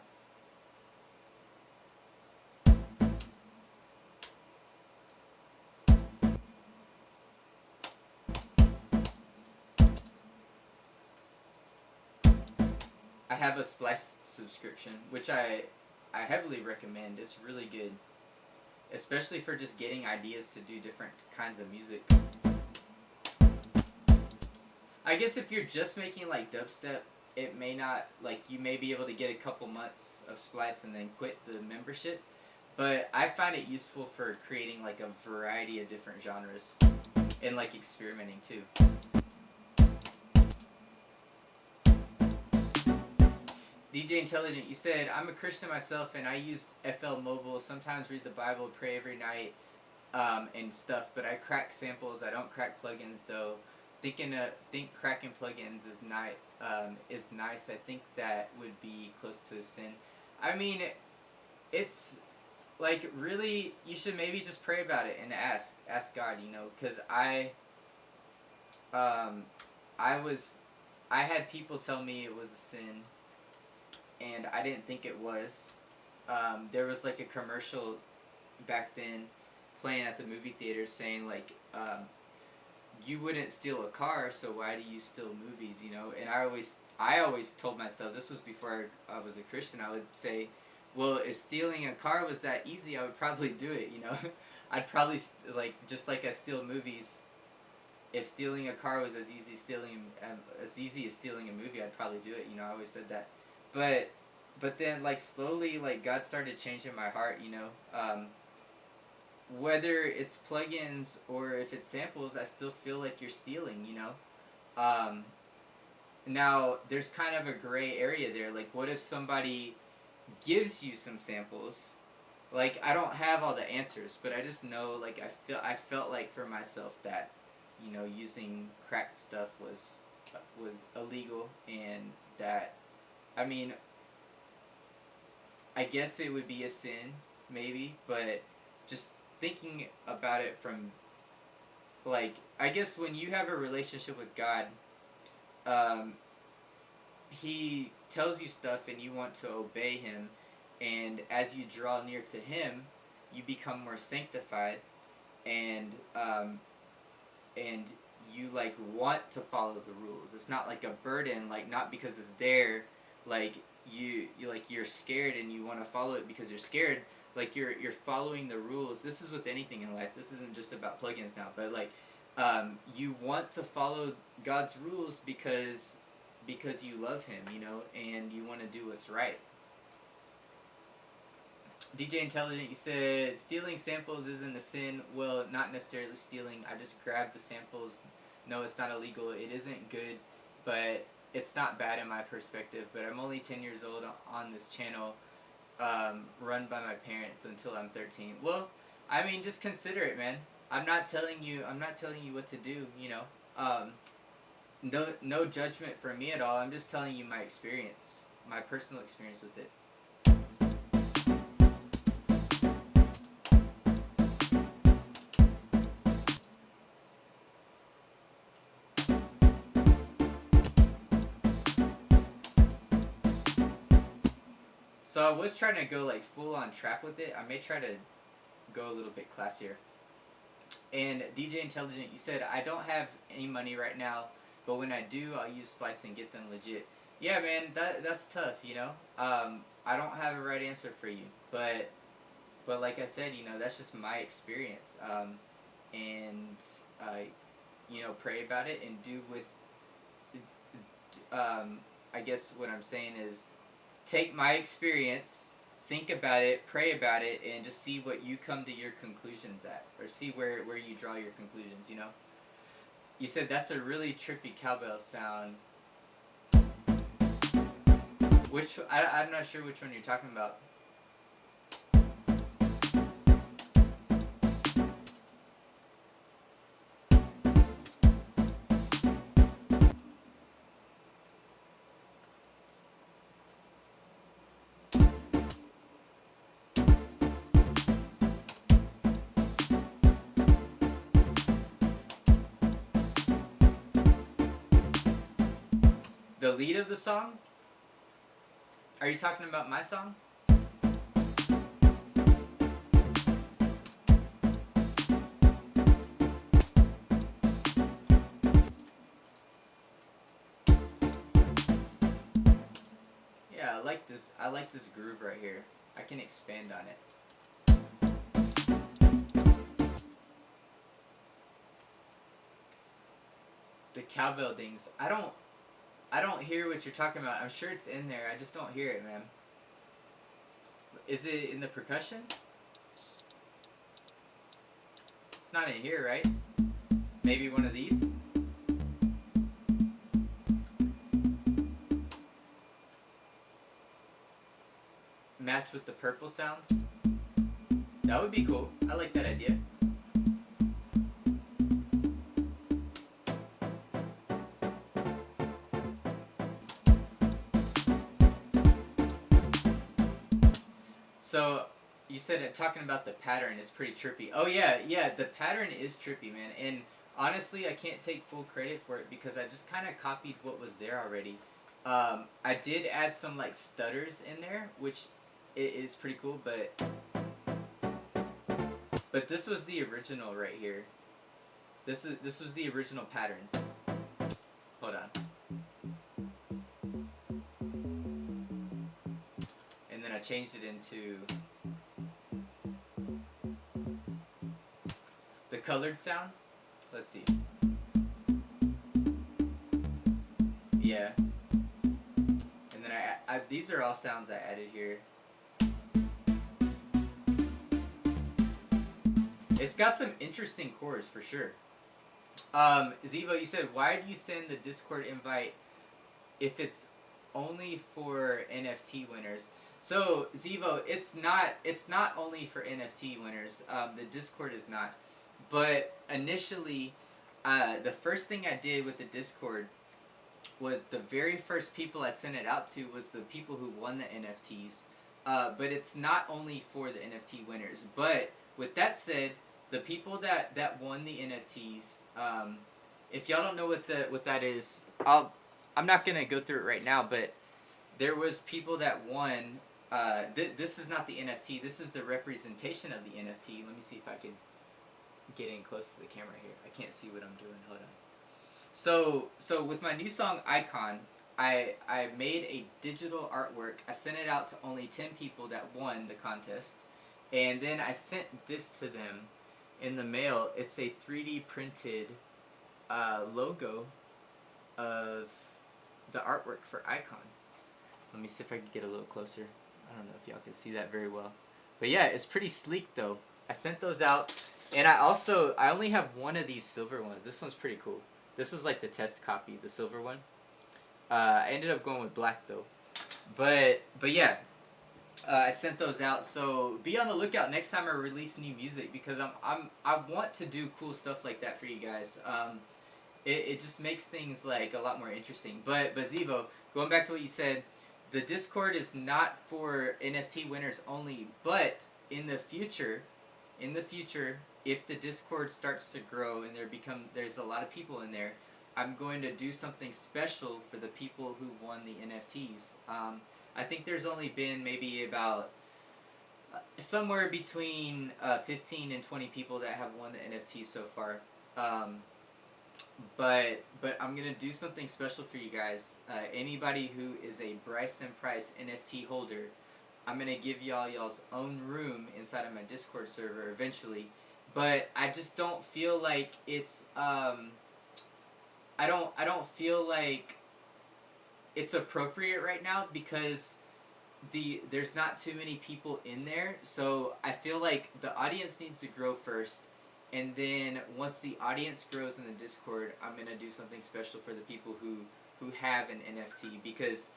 Speaker 1: I have a Splice subscription, which I heavily recommend. It's really good, especially for just getting ideas to do different kinds of music. I guess if you're just making like dubstep, it may not, like you may be able to get a couple months of Splice and then quit the membership. But I find it useful for creating like a variety of different genres and like experimenting too. DJ Intelligent, you said, I'm a Christian myself and I use FL Mobile, sometimes read the Bible, pray every night. and stuff. But I crack samples. I don't crack plugins though. Think cracking plugins is nice. I think that would be close to a sin. I mean, it's like really you should maybe just pray about it and ask God, you know, because um I had people tell me it was a sin, and I didn't think it was. There was like a commercial back then playing at the movie theater saying like, you wouldn't steal a car, so why do you steal movies, you know? And I always told myself, this was before I was a Christian, I would say, well, if stealing a car was that easy, I would probably do it, you know? I'd probably, like, just like I steal movies, if stealing a car was as easy as stealing a movie, I'd probably do it, you know? I always said that. But, but then, like, slowly, like, God started changing my heart, you know? Whether it's plugins or if it's samples, I still feel like you're stealing, you know? Um, Now, there's kind of a gray area there. Like, what if somebody gives you some samples? Like, I don't have all the answers, but I just know, like, I felt like for myself that, you know, using cracked stuff was illegal, and that, I mean, I guess it would be a sin, maybe, but just thinking about it from, like, I guess when you have a relationship with God, um, he tells you stuff and you want to obey him, and as you draw near to him, you become more sanctified, and and you like want to follow the rules. It's not like a burden, like not because it's there, like you like you're scared and you want to follow it because you're scared. Like you're following the rules. This is with anything in life. This isn't just about plugins now, but like you want to follow God's rules because you love him, you know, and you want to do what's right. DJ Intelligent, you said stealing samples isn't a sin. Well, not necessarily stealing. I just grabbed the samples. No, it's not illegal. It isn't good, but it's not bad in my perspective. But I'm only 10 years old on this channel, run by my parents until I'm 13. Well, I mean, just consider it, man. I'm not telling you. I'm not telling you what to do. You know, no judgment from me at all. I'm just telling you my experience, my personal experience with it. So I was trying to go like full on trap with it. I may try to go a little bit classier. And DJ Intelligent, you said I don't have any money right now, but when I do, I'll use Splice and get them legit. Yeah, man, that's tough, you know. I don't have a right answer for you, but like I said, you know, that's just my experience. And you know, pray about it and do with. I guess what I'm saying is, take my experience, think about it, pray about it, and just see what you come to your conclusions at, or see where you draw your conclusions, you know? You said that's a really trippy cowbell sound. I'm not sure which one you're talking about. The lead of the song? Are you talking about my song? Yeah, I like this. I like this groove right here. I can expand on it. The cowbell dings. I don't hear what you're talking about. I'm sure it's in there. I just don't hear it, man. Is it in the percussion? It's not in here, right? Maybe one of these? Match with the purple sounds? That would be cool. I like that idea. So you said talking about the pattern is pretty trippy. Oh yeah, yeah, the pattern is trippy, man. And honestly, I can't take full credit for it because I just kind of copied what was there already. I did add some like stutters in there, which is pretty cool. But this was the original right here. This was the original pattern. Hold on. And then I changed it into the colored sound. Let's see. Yeah. And then these are all sounds I added here. It's got some interesting chords for sure. Zevo, you said, why do you send the Discord invite if it's only for NFT winners? So Zevo, it's not only for NFT winners. The Discord is not. But initially, the first thing I did with the Discord was the very first people I sent it out to was the people who won the NFTs. But it's not only for the NFT winners. But with that said, the people that won the NFTs, if y'all don't know what that is, I'm not gonna go through it right now. But there was people that won. This is not the NFT. This is the representation of the NFT. Let me see if I can get in close to the camera here. I can't see what I'm doing. Hold on. So with my new song Icon, I made a digital artwork. I sent it out to only 10 people that won the contest, and then I sent this to them in the mail. It's a 3D printed logo of the artwork for Icon. Let me see if I can get a little closer. I don't know if y'all can see that very well, but yeah, it's pretty sleek though. I sent those out, and I only have one of these silver ones. This one's pretty cool. This was like the test copy, the silver one. I ended up going with black though, but yeah, I sent those out. So be on the lookout next time I release new music, because I want to do cool stuff like that for you guys. It just makes things like a lot more interesting. But Zevo, going back to what you said, the Discord is not for NFT winners only, but in the future, if the Discord starts to grow and there's a lot of people in there, I'm going to do something special for the people who won the NFTs. I think there's only been maybe about somewhere between 15 and 20 people that have won the NFTs so far. But I'm gonna do something special for you guys. Anybody who is a Bryson Price NFT holder, I'm gonna give y'all's own room inside of my Discord server eventually. But I just don't feel like it's I don't feel like it's appropriate right now, because there's not too many people in there. So I feel like the audience needs to grow first, and then once the audience grows in the Discord, I'm gonna do something special for the people who have an NFT, because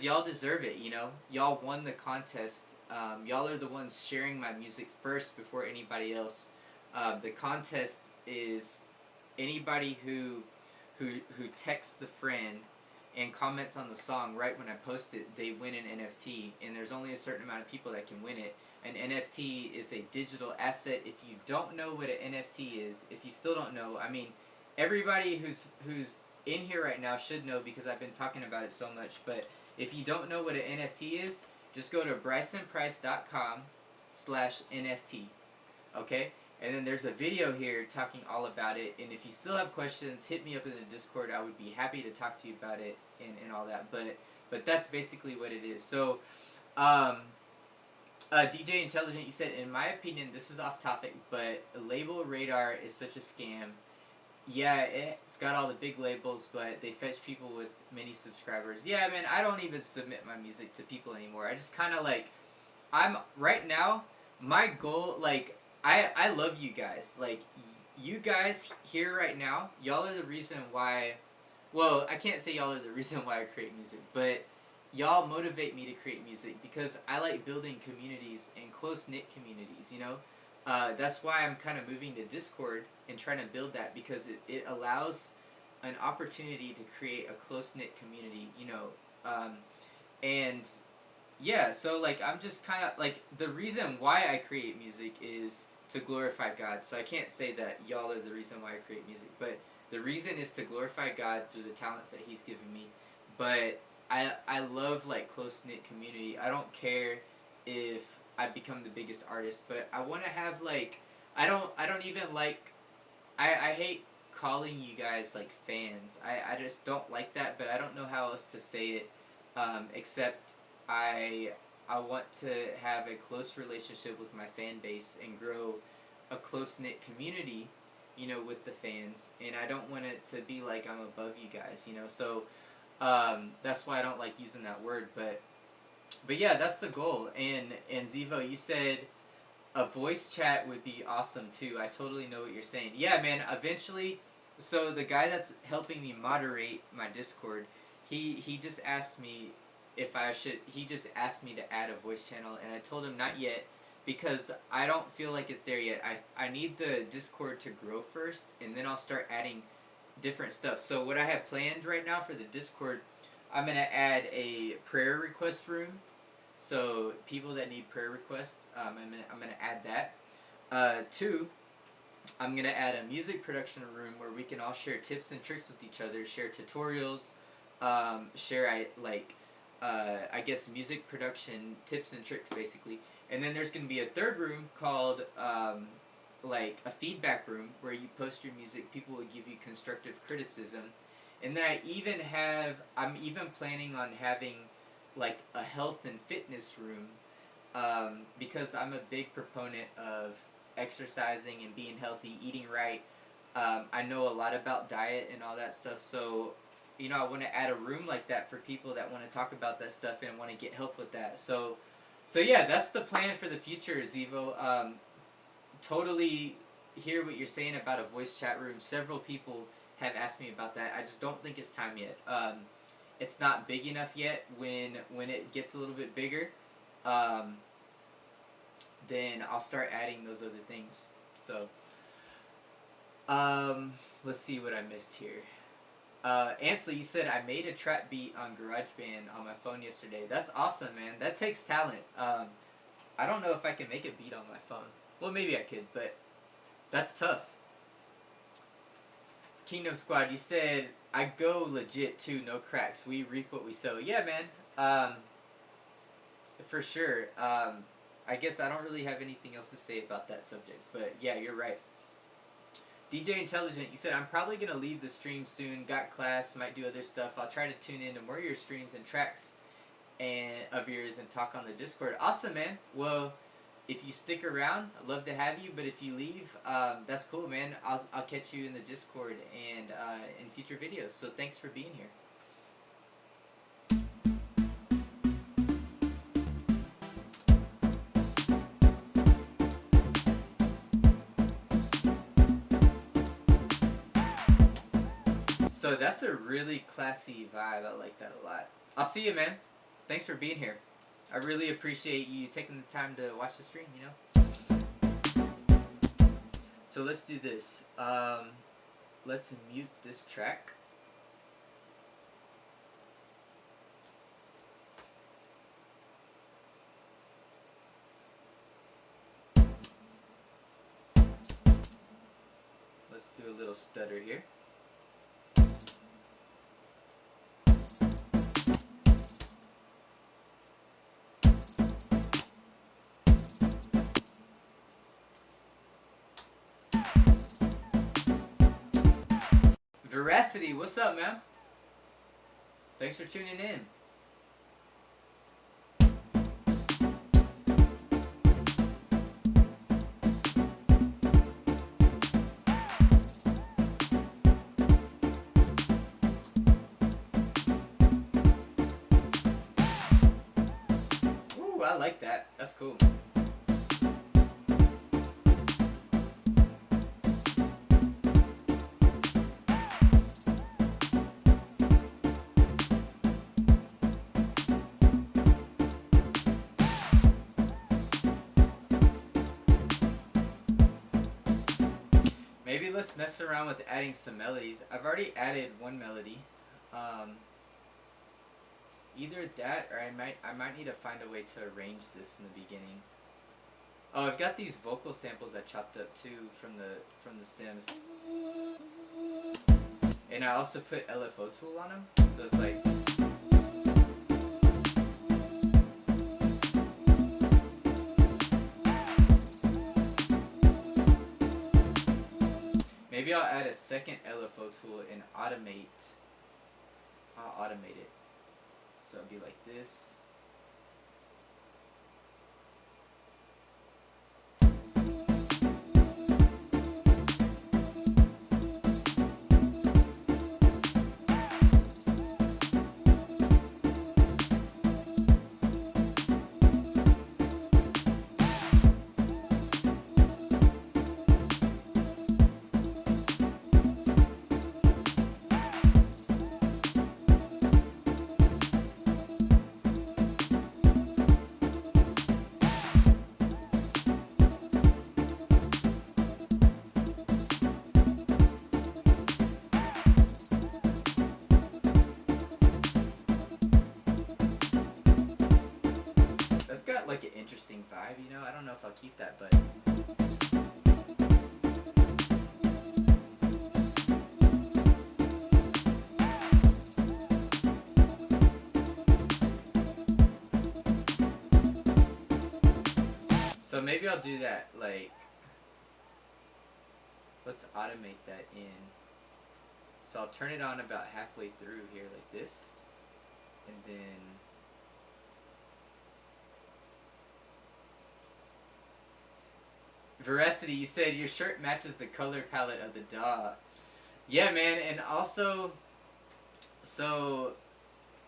Speaker 1: y'all deserve it. You know, y'all won the contest. Y'all are the ones sharing my music first before anybody else. The contest is anybody who texts a friend and comments on the song right when I post it, they win an NFT, and there's only a certain amount of people that can win it. An NFT is a digital asset. If you don't know what an NFT is, if you still don't know, I mean, everybody who's in here right now should know, because I've been talking about it so much. But if you don't know what an NFT is, just go to brysonprice.com/NFT. Okay? And then there's a video here talking all about it. And if you still have questions, hit me up in the Discord. I would be happy to talk to you about it and all that. But that's basically what it is. So, DJ Intelligent, you said, in my opinion, this is off topic, but label radar is such a scam. Yeah, it's got all the big labels, but they fetch people with many subscribers. Yeah, man, I don't even submit my music to people anymore. I just kind of like, right now, my goal, like, I love you guys. Like, you guys here right now, y'all are the reason why, well, I can't say y'all are the reason why I create music, but y'all motivate me to create music, because I like building communities and close-knit communities, you know? That's why I'm kind of moving to Discord and trying to build that, because it allows an opportunity to create a close-knit community, you know? And yeah, so like I'm just kind of like the reason why I create music is to glorify God. So I can't say that y'all are the reason why I create music, but the reason is to glorify God through the talents that He's given me. But I love like close knit community. I don't care if I become the biggest artist, but I want to have like I don't even like I hate calling you guys like fans. I just don't like that, but I don't know how else to say it, except I I want to have a close relationship with my fan base and grow a close knit community, with the fans. And I don't want it to be like I'm above you guys. So that's why I don't like using that word, but yeah, that's the goal. And Zivo, you said a voice chat would be awesome too. I totally know what you're saying. Yeah, man. Eventually, so the guy that's helping me moderate my Discord, he just asked me if I should. He just asked me to add a voice channel, and I told him not yet because I don't feel like it's there yet. I need the Discord to grow first, and then I'll start adding different stuff. So what I have planned right now for the Discord, I'm gonna add a prayer request room. So people that need prayer requests, I'm gonna add that. Two, I'm gonna add a music production room where we can all share tips and tricks with each other, share tutorials, share I guess music production tips and tricks basically. And then there's gonna be a third room called like a feedback room where you post your music. People will give you constructive criticism, and then I'm even planning on having like a health and fitness room, because I'm a big proponent of exercising and being healthy, eating right. I know a lot about diet and all that stuff, so I want to add a room like that for people that want to talk about that stuff and want to get help with that. So yeah, that's the plan for the future, Zivo. Totally hear what you're saying about a voice chat room. Several people have asked me about that. I just don't think it's time yet. It's not big enough yet. When it gets a little bit bigger, then I'll start adding those other things. So, let's see what I missed here. Ansley, you said I made a trap beat on GarageBand on my phone yesterday. That's awesome, man. That takes talent. I don't know if I can make a beat on my phone. Well, maybe I could, but that's tough. Kingdom Squad, you said I go legit too, no cracks. We reap what we sow. Yeah, man. For sure. I guess I don't really have anything else to say about that subject, but yeah, you're right. DJ Intelligent, you said I'm probably gonna leave the stream soon. Got class, might do other stuff. I'll try to tune in to more of your streams and tracks of yours and talk on the Discord. Awesome, man. Well, if you stick around, I'd love to have you. But if you leave, that's cool, man. I'll catch you in the Discord and in future videos. So thanks for being here. So that's a really classy vibe. I like that a lot. I'll see you, man. Thanks for being here. I really appreciate you taking the time to watch the stream, So let's do this. Let's mute this track. Let's do a little stutter here. Veracity, what's up, man? Thanks for tuning in. Ooh, I like that. That's cool. Maybe let's mess around with adding some melodies. I've already added one melody. either that or I might need to find a way to arrange this in the beginning. Oh, I've got these vocal samples I chopped up too from the stems. And I also put LFO tool on them, so it's like. Maybe I'll add a second LFO tool and automate. I'll automate it. So it'll be like this. Got like an interesting vibe, you know. I don't know if I'll keep that, but so maybe I'll do that. Like, let's automate that in. So I'll turn it on about halfway through here, like this, and then. Veracity, you said your shirt matches the color palette of the DAW. Yeah, man, and also, so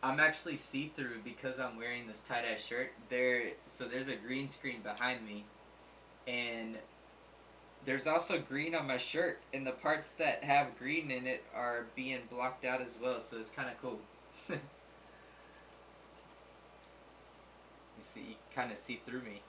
Speaker 1: I'm actually see-through because I'm wearing this tie-dye shirt. So there's a green screen behind me, and there's also green on my shirt, and the parts that have green in it are being blocked out as well, so it's kind of cool. You see, you kind of see through me.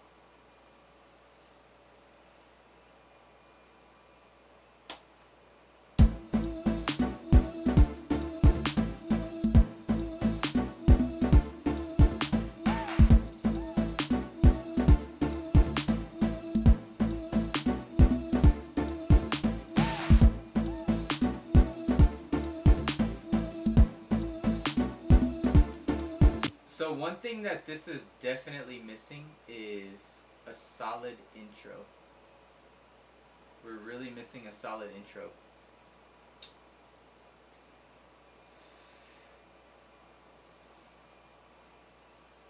Speaker 1: So one thing that this is definitely missing is a solid intro. We're really missing a solid intro.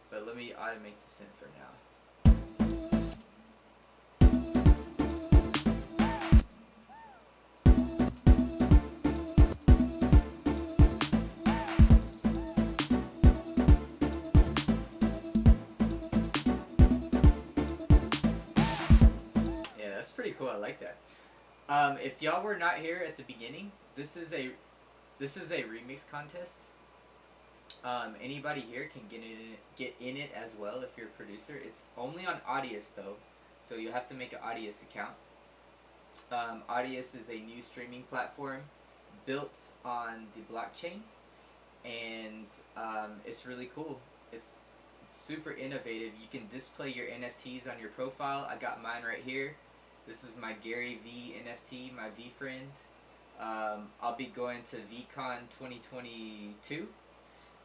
Speaker 1: But let me automate this in for now. Pretty cool. I like that. If y'all were not here at the beginning, this is a remix contest. Anybody here can get in it as well if you're a producer. It's only on Audius though, so you have to make an Audius account. Audius is a new streaming platform built on the blockchain, and it's really cool. It's super innovative. You can display your NFTs on your profile. I got mine right here. This is my Gary V NFT, my V friend. I'll be going to VCon 2022.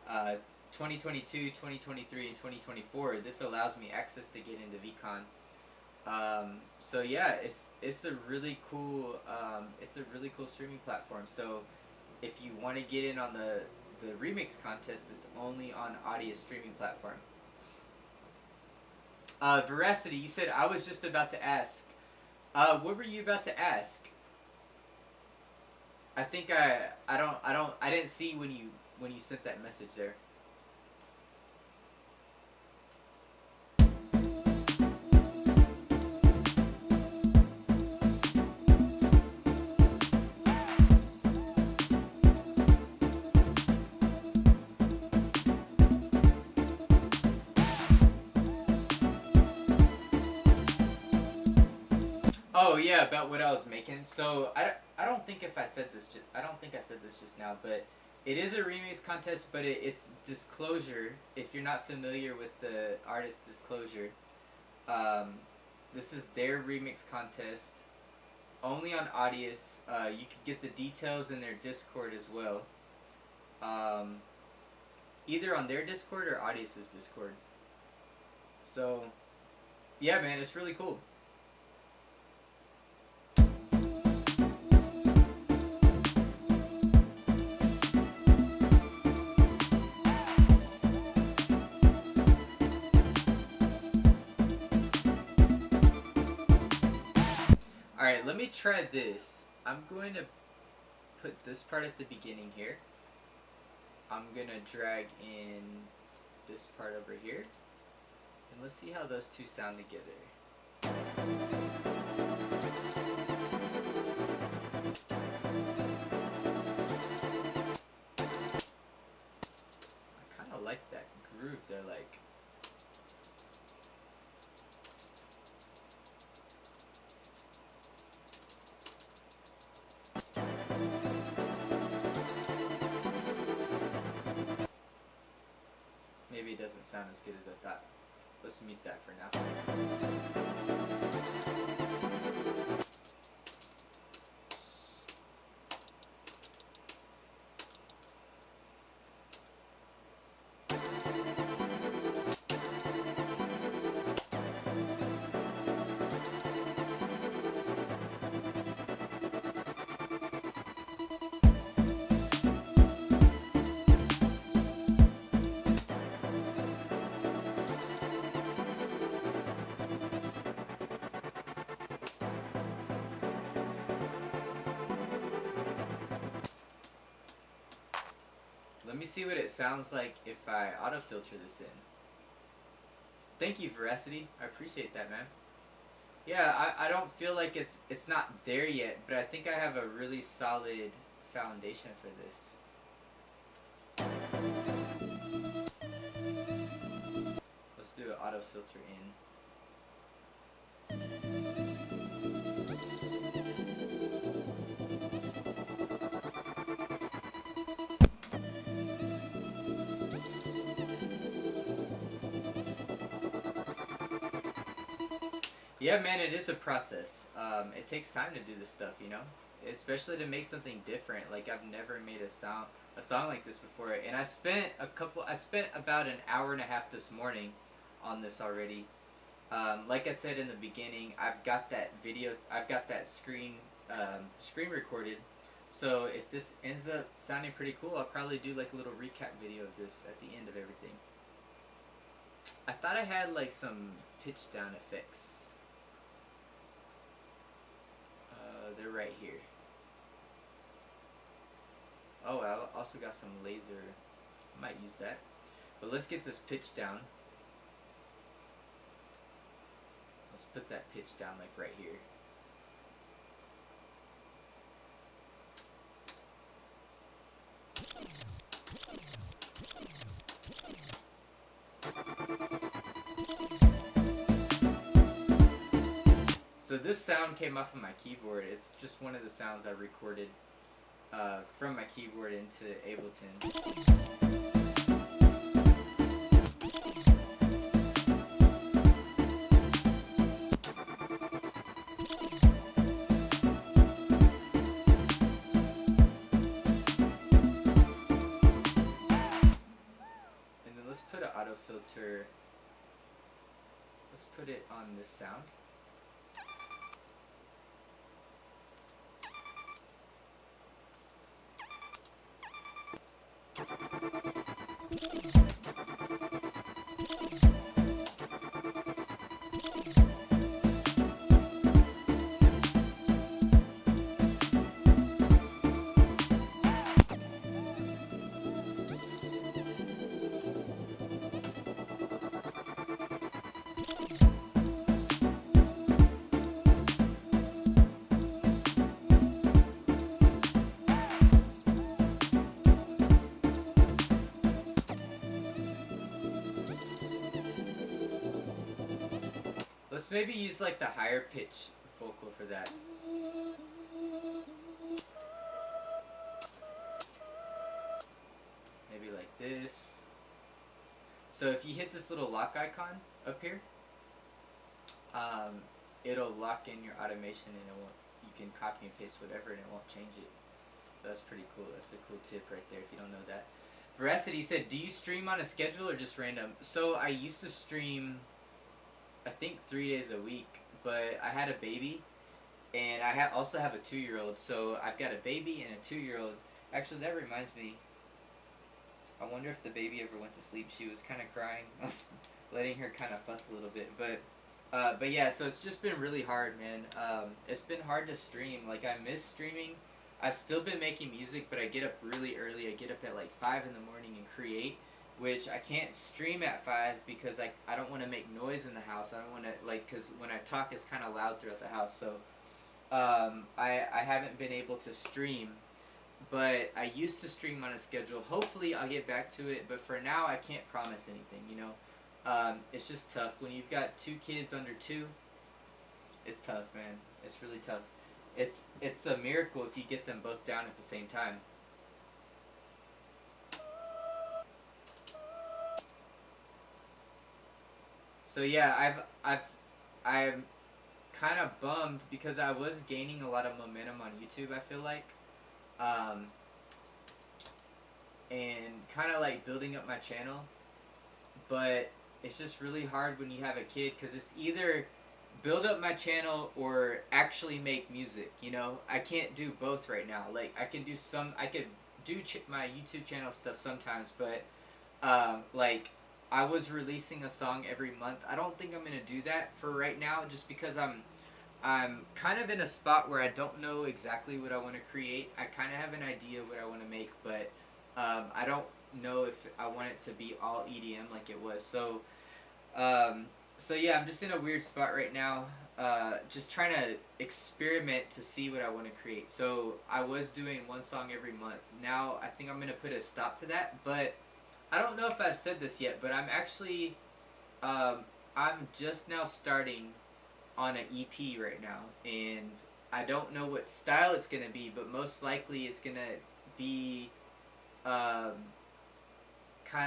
Speaker 1: 2022, 2023, and 2024. This allows me access to get into VCon. So yeah, it's a really cool streaming platform. So if you want to get in on the remix contest, it's only on Audius streaming platform. Veracity, you said I was just about to ask. What were you about to ask? I think I didn't see when you sent that message there. Oh yeah, about what I was making. So I don't think if I said this. I don't think I said this just now, but It is a remix contest, but it's Disclosure. If you're not familiar with the artist Disclosure, um, this is their remix contest. Only on Audius. You can get the details in their Discord as well. Either on their Discord or Audius's Discord. So, yeah, man, it's really cool. Alright, let me try this. I'm going to put this part at the beginning here. I'm going to drag in this part over here. And let's see how those two sound together. I kind of like that groove they're like. Maybe it doesn't sound as good as I thought. Let's mute that for now. Let me see what it sounds like if I auto-filter this in. Thank you, Veracity. I appreciate that, man. Yeah, I don't feel like it's not there yet, but I think I have a really solid foundation for this. Let's do an auto-filter in. Yeah, man, it is a process. It takes time to do this stuff, you know, especially to make something different. Like I've never made a song like this before, and I spent about an hour and a half this morning on this already. Like I said in the beginning, I've got that screen recorded. So if this ends up sounding pretty cool, I'll probably do like a little recap video of this at the end of everything. I thought I had like some pitch down effects. They're right here. Oh, I also got some laser. I might use that. But let's get this pitch down. Let's put that pitch down like right here. So this sound came off of my keyboard. It's just one of the sounds I recorded from my keyboard into Ableton. And then let's put an auto filter. Let's put it on this sound. Let's maybe use like the higher pitch vocal for that. maybe like this. So if you hit this little lock icon up here, it'll lock in your automation, and it won't, you can copy and paste whatever and it won't change it. So that's pretty cool. That's a cool tip right there if you don't know that. Veracity said, do you stream on a schedule or just random? So I used to stream, I think 3 days a week, but I had a baby, and I also have a 2-year-old. So I've got a baby and a 2-year-old. Actually, that reminds me, I wonder if the baby ever went to sleep. She was kind of crying. I was letting her kind of fuss a little bit, but yeah, so it's just been really hard, man. It's been hard to stream. Like, I miss streaming. I've still been making music, but I get up really early. I get up at like 5 in the morning and create, which I can't stream at 5 because I don't want to make noise in the house. I don't want to, like, because when I talk, it's kind of loud throughout the house. So I haven't been able to stream, but I used to stream on a schedule. Hopefully I'll get back to it, but for now I can't promise anything, you know. It's just tough. When you've got 2 kids under 2, it's tough, man. It's really tough. It's a miracle if you get them both down at the same time. So yeah, I'm kind of bummed because I was gaining a lot of momentum on YouTube, I feel like. And kind of like building up my channel, but it's just really hard when you have a kid, because it's either build up my channel or actually make music, you know. I can't do both right now. Like, I could do my YouTube channel stuff sometimes, but like, I was releasing a song every month. I don't think I'm gonna do that for right now, just because I'm kind of in a spot where I don't know exactly what I want to create. I kind of have an idea what I want to make, but I don't know if I want it to be all EDM like it was. So so yeah, I'm just in a weird spot right now, just trying to experiment to see what I want to create. So I was doing 1 song every month. Now I think I'm going to put a stop to that, but I don't know if I've said this yet, but I'm actually, I'm just now starting on an EP right now, and I don't know what style it's going to be, but most likely it's going to be kind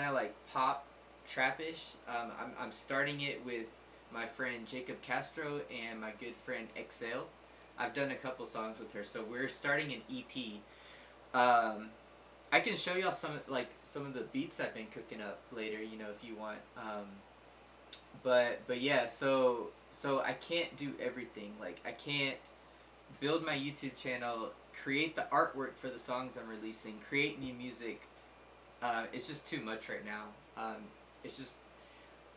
Speaker 1: of like pop trappish. I'm starting it with my friend Jacob Castro and my good friend Exhale. I've done a couple songs with her, so we're starting an EP. I can show y'all some of the beats I've been cooking up later, you know, if you want. But yeah, so I can't do everything. Like, I can't build my YouTube channel, create the artwork for the songs I'm releasing, create new music. It's just too much right now. It's just,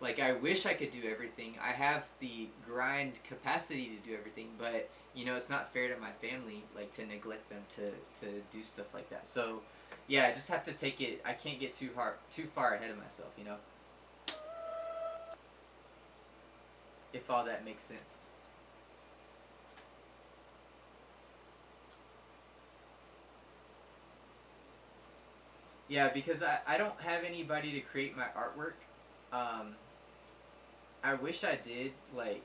Speaker 1: like, I wish I could do everything. I have the grind capacity to do everything, but, you know, it's not fair to my family, like, to neglect them to do stuff like that. So, yeah, I just have to take it. I can't get too far ahead of myself, you know? If all that makes sense. Yeah, because I don't have anybody to create my artwork. I wish I did, like,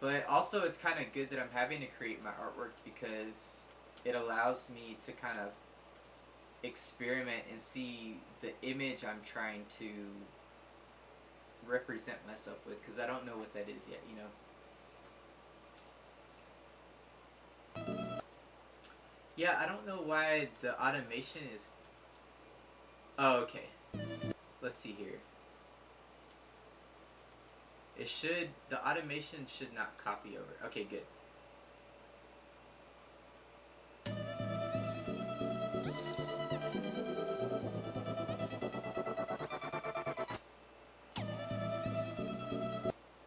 Speaker 1: but also it's kind of good that I'm having to create my artwork, because it allows me to kind of experiment and see the image I'm trying to represent myself with, because I don't know what that is yet, you know? Yeah, I don't know why the automation is... Oh, okay. Let's see here. The automation should not copy over. Okay, good.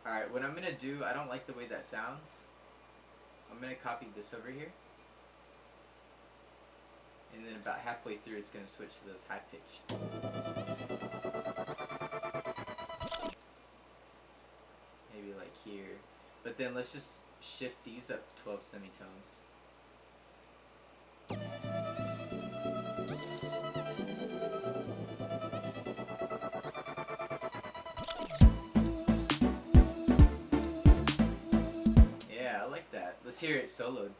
Speaker 1: Alright, what I'm gonna do, I don't like the way that sounds. I'm gonna copy this over here. And then about halfway through, it's gonna switch to those high pitch. Maybe like here. But then let's just shift these up 12 semitones. Yeah, I like that. Let's hear it soloed.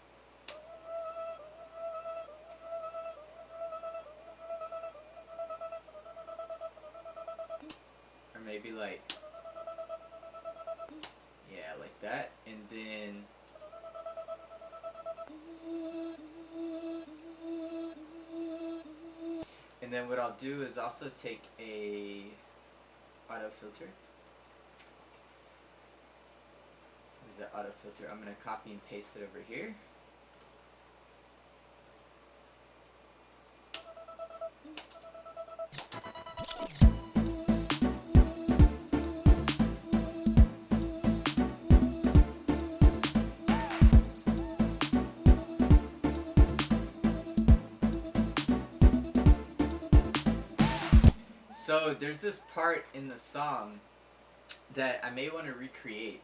Speaker 1: then what I'll do is also take a auto filter. Where's that auto filter? I'm going to copy and paste it over here. So there's this part in the song that I may want to recreate.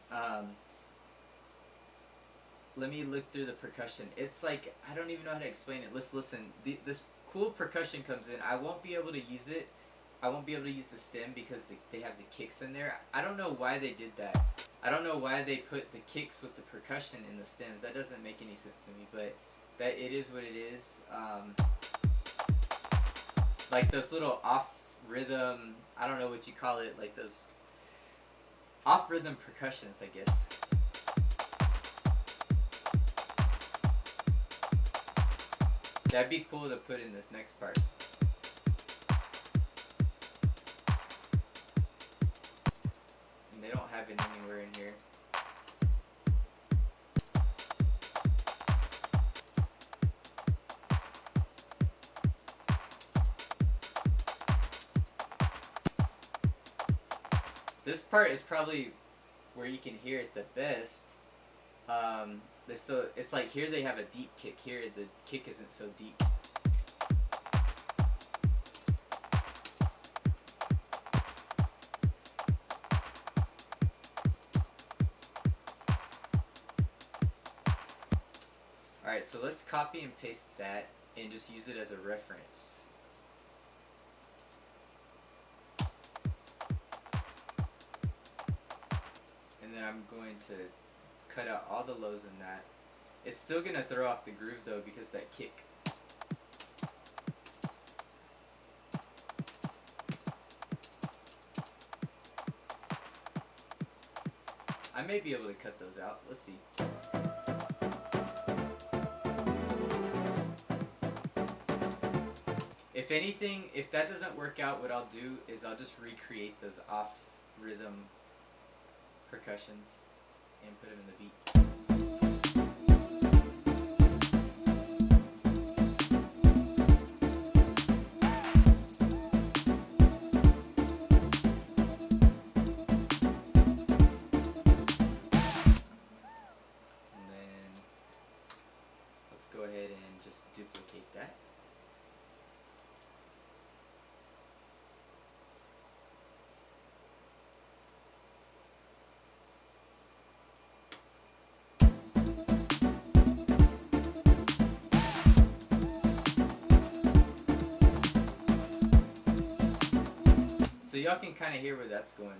Speaker 1: Let me look through the percussion. It's like, I don't even know how to explain it. Let's listen. This cool percussion comes in. I won't be able to use it. I won't be able to use the stem because they have the kicks in there. I don't know why they did that. I don't know why they put the kicks with the percussion in the stems. That doesn't make any sense to me, but that it is what it is. Like those little off rhythm, I don't know what you call it, like those off rhythm percussions, I guess. That'd be cool to put in this next part. And they don't have it anywhere in here. This part is probably where you can hear it the best. It's like here they have a deep kick. Here the kick isn't so deep. Alright, so let's copy and paste that and just use it as a reference. And then I'm going to cut out all the lows in that. It's still going to throw off the groove though because that kick. I may be able to cut those out. Let's see. If anything, if that doesn't work out, what I'll do is I'll just recreate those off rhythm percussions and put them in the beat. And then let's go ahead and just duplicate that. So y'all can kind of hear where that's going.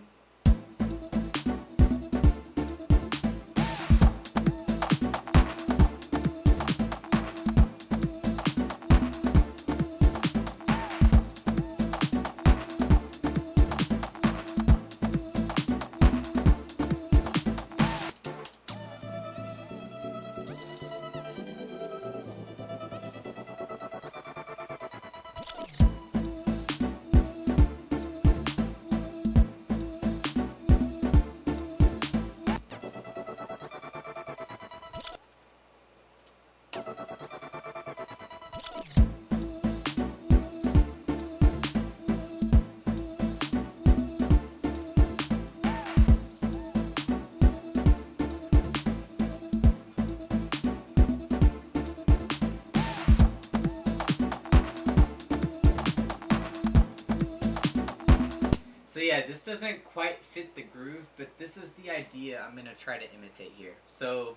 Speaker 1: So yeah, this doesn't quite fit the groove, but this is the idea I'm gonna try to imitate here. So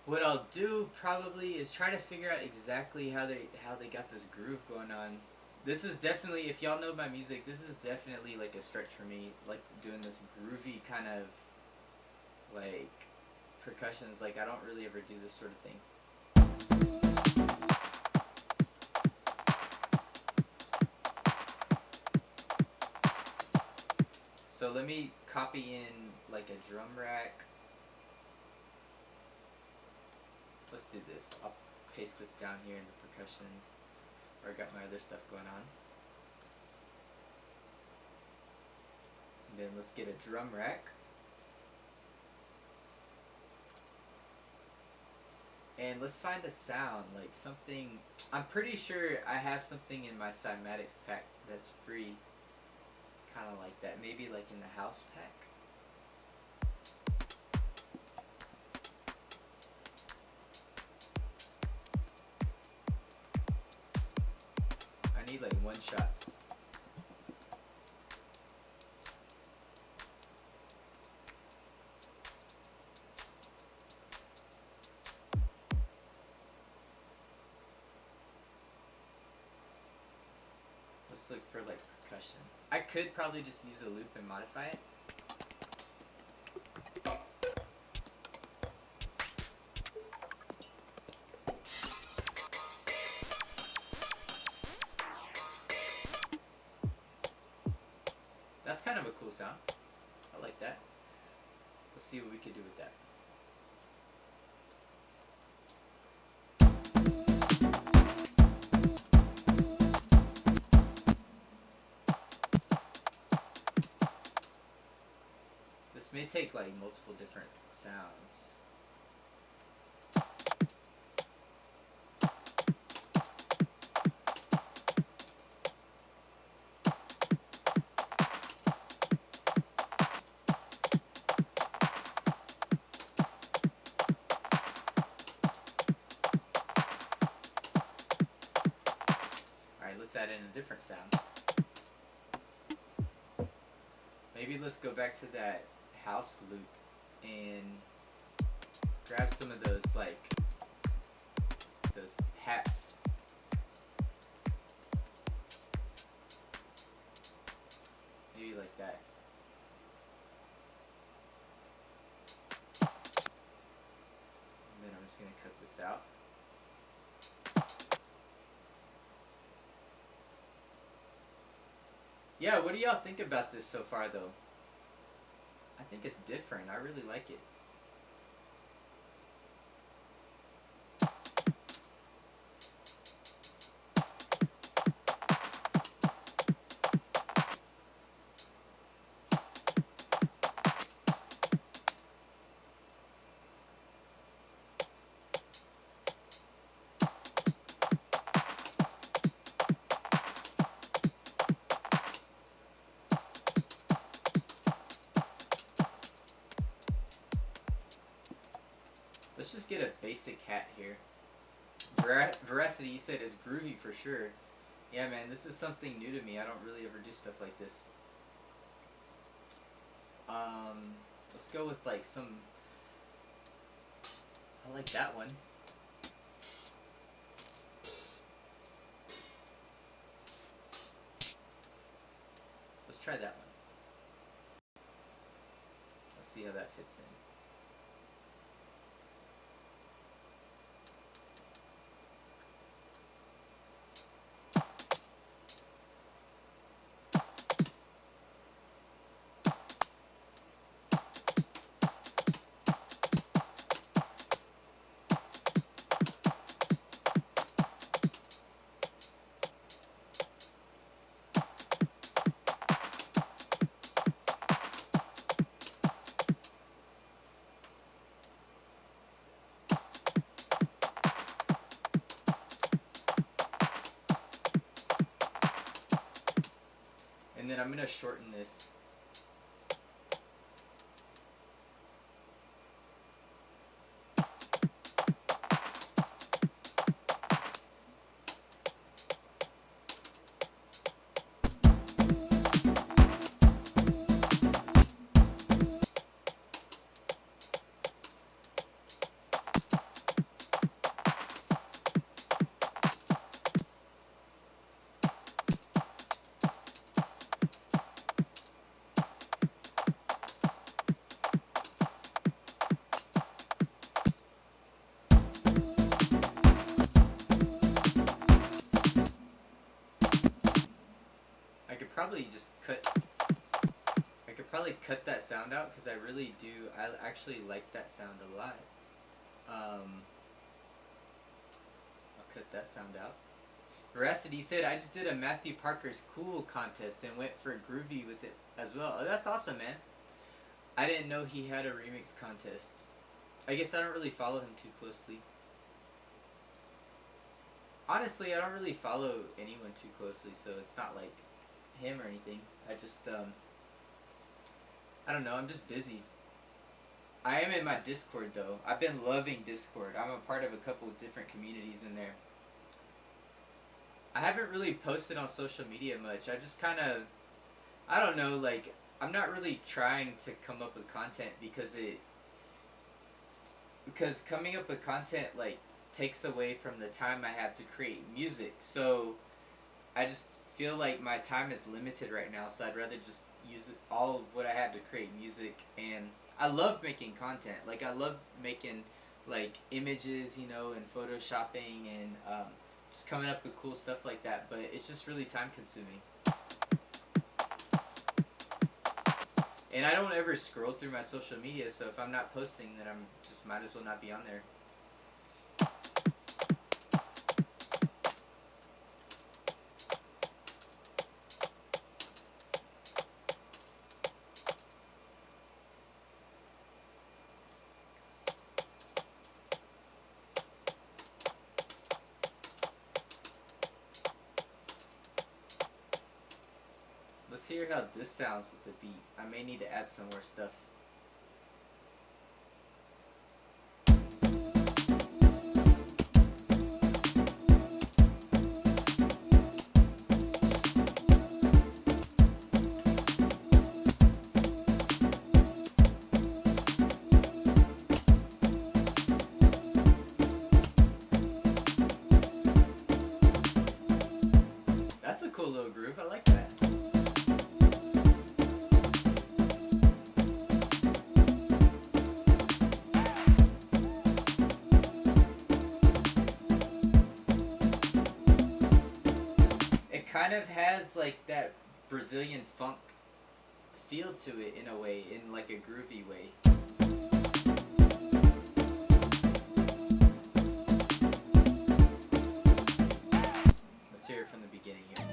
Speaker 1: what I'll do probably is try to figure out exactly how they got this groove going on. This is definitely, if y'all know my music, this is definitely like a stretch for me, like doing this groovy kind of like percussions. Like I don't really ever do this sort of thing. So let me copy in like a drum rack. Let's do this. I'll paste this down here in the percussion. where I got my other stuff going on. And then let's get a drum rack. And let's find a sound, like something. I'm pretty sure I have something in my cymatics pack that's free, kind of like that. Maybe like in the house pack. I need like one shots. Let's look for like percussion. I could probably just use a loop and modify it. That's kind of a cool sound. I like that. Let's see what we could do with that. This may take like multiple different sounds. Alright, let's add in a different sound. Maybe let's go back to that house loop and grab some of those like those hats. Maybe like that. And then I'm just gonna cut this out. Yeah, what do y'all think about this so far though? I think it's different. I really like it. Let's just get a basic hat here. Veracity, you said, is groovy for sure. Yeah, man, this is something new to me. I don't really ever do stuff like this. Let's go with like some. I like that one. Let's try that one. Let's see how that fits in. And then I'm going to shorten this. Probably just cut that sound out because I really do. I actually like that sound a lot. I'll cut that sound out. Veracity said, I just did a Matthew Parker's Cool contest and went for groovy with it as well. Oh, that's awesome, man. I didn't know he had a remix contest. I guess I don't really follow him too closely. Honestly, I don't really follow anyone too closely, so it's not like him or anything. I just, I don't know, I'm just busy. I am in my Discord, though. I've been loving Discord. I'm a part of a couple of different communities in there. I haven't really posted on social media much. I just kind of, I don't know, like, I'm not really trying to come up with content because coming up with content, like, takes away from the time I have to create music. So I just feel like my time is limited right now, so I'd rather just use all of what I have to create music. And I love making content. Like, I love making, like, images, you know, and photoshopping and just coming up with cool stuff like that, but it's just really time consuming. And I don't ever scroll through my social media, so if I'm not posting, then I'm just might as well not be on there. Let's hear how this sounds with the beat. I may need to add some more stuff. That's a cool little groove. I like that. Kind of has like that Brazilian funk feel to it in a way, in like a groovy way. Let's hear it from the beginning here.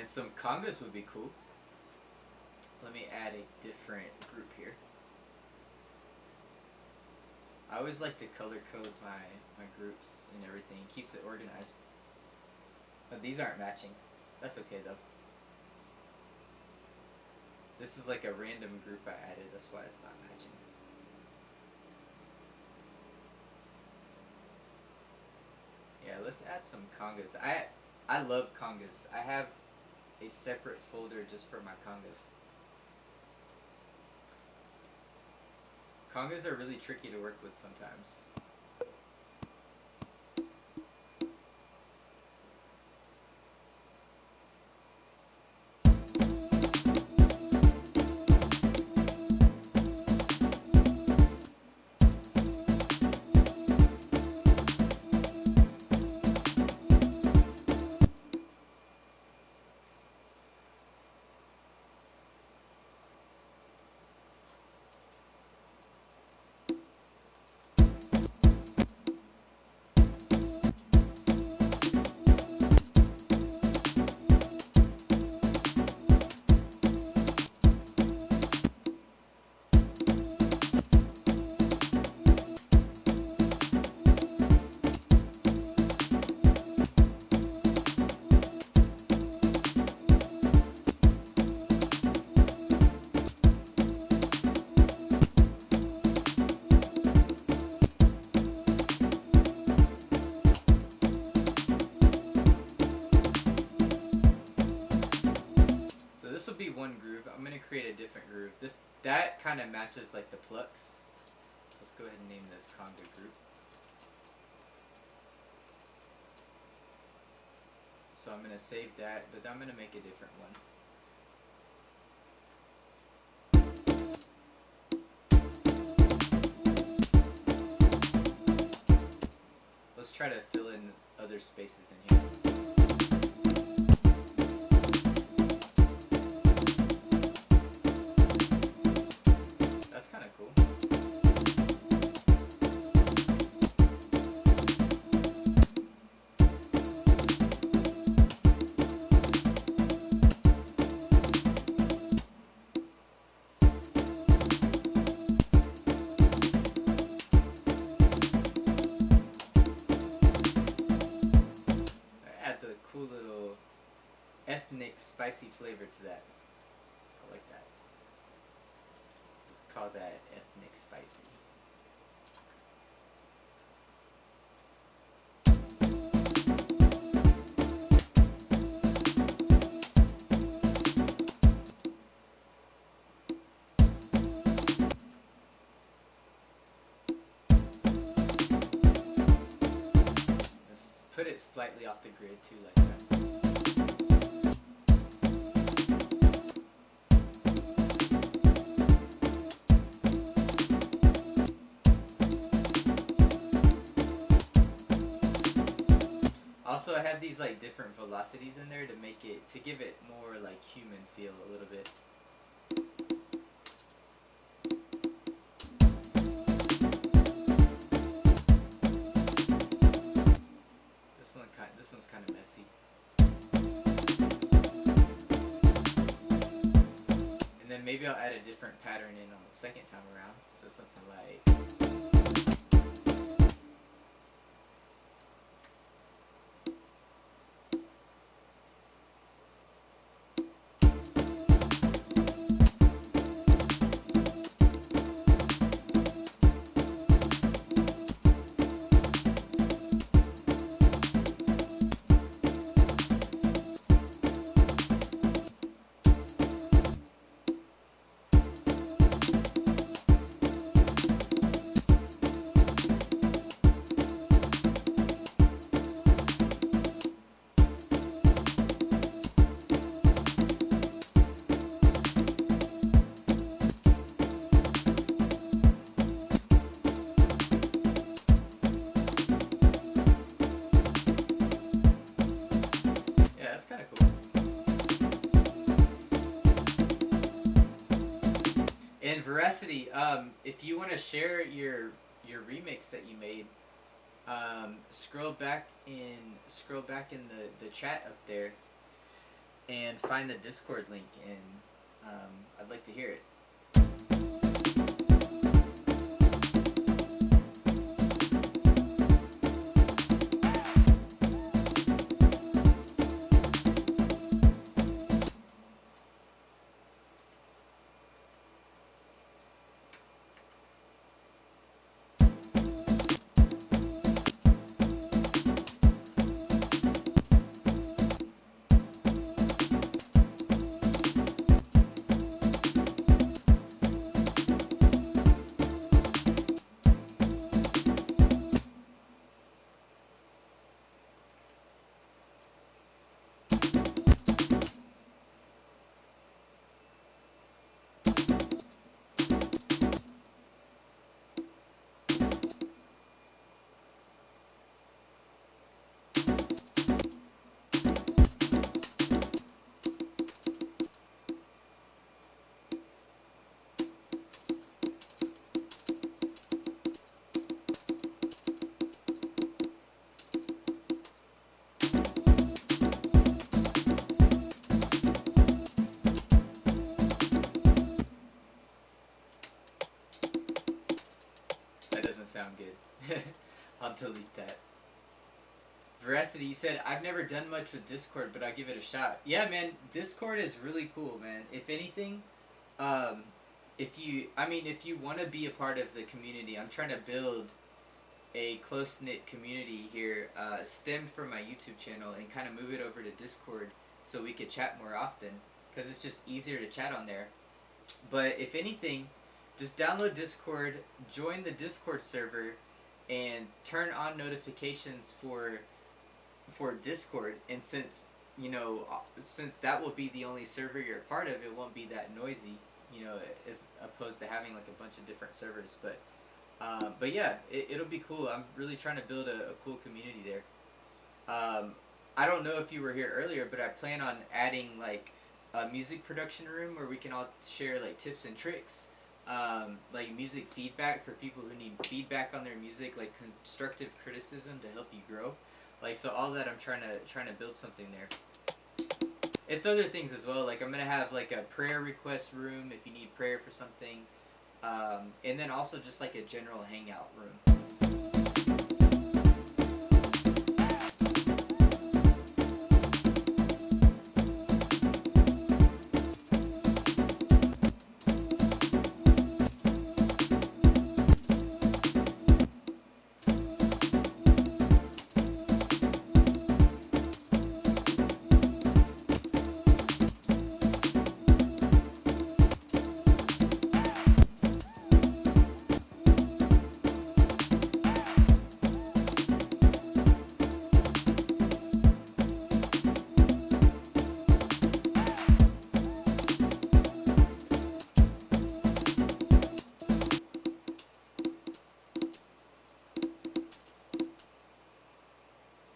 Speaker 1: Some congas would be cool. Let me add a different group here. I always like to color code my groups and everything. It keeps it organized. But these aren't matching. That's okay though. This is like a random group I added. That's why it's not matching. Yeah, let's add some congas. I love congas. I have a separate folder just for my congas. Congas are really tricky to work with sometimes. This will be one groove. I'm gonna create a different groove. That kind of matches like the plucks. Let's go ahead and name this conga group. So I'm going to save that, but I'm going to make a different one. Let's try to fill in other spaces in here. That's kind of cool. Adds a cool little ethnic spicy flavor to that. I like that. Let's call that ethnic spicy. Let's put it slightly off the grid too, like that. Also, I have these like different velocities in there to make it, to give it more like human feel a little bit. This one's kind of messy. And then maybe I'll add a different pattern in on the second time around. So something like. That's kind of cool. And Veracity, if you want to share your remix that you made, scroll back in the chat up there and find the Discord link, and I'd like to hear it. Sound good. I'll delete that. Veracity, you said, I've never done much with Discord, but I'll give it a shot. Yeah, man, Discord is really cool, man. If anything, if you want to be a part of the community, I'm trying to build a close-knit community here, stemmed from my YouTube channel, and kind of move it over to Discord so we could chat more often, because it's just easier to chat on there. But if anything, just download Discord, join the Discord server, and turn on notifications for Discord. And since that will be the only server you're a part of, it won't be that noisy, as opposed to having like a bunch of different servers. But yeah, it'll be cool. I'm really trying to build a cool community there. I don't know if you were here earlier, but I plan on adding like a music production room where we can all share like tips and tricks, like music feedback for people who need feedback on their music, like constructive criticism to help you grow. Like, so all that, I'm trying to build something there. It's other things as well. Like, I'm gonna have like a prayer request room if you need prayer for something, and then also just like a general hangout room.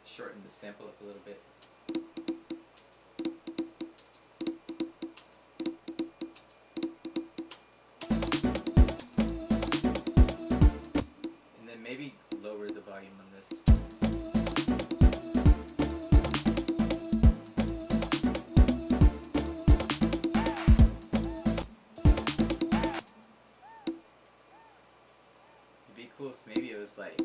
Speaker 1: Shorten the sample up a little bit. And then maybe lower the volume on this. It'd be cool if maybe it was like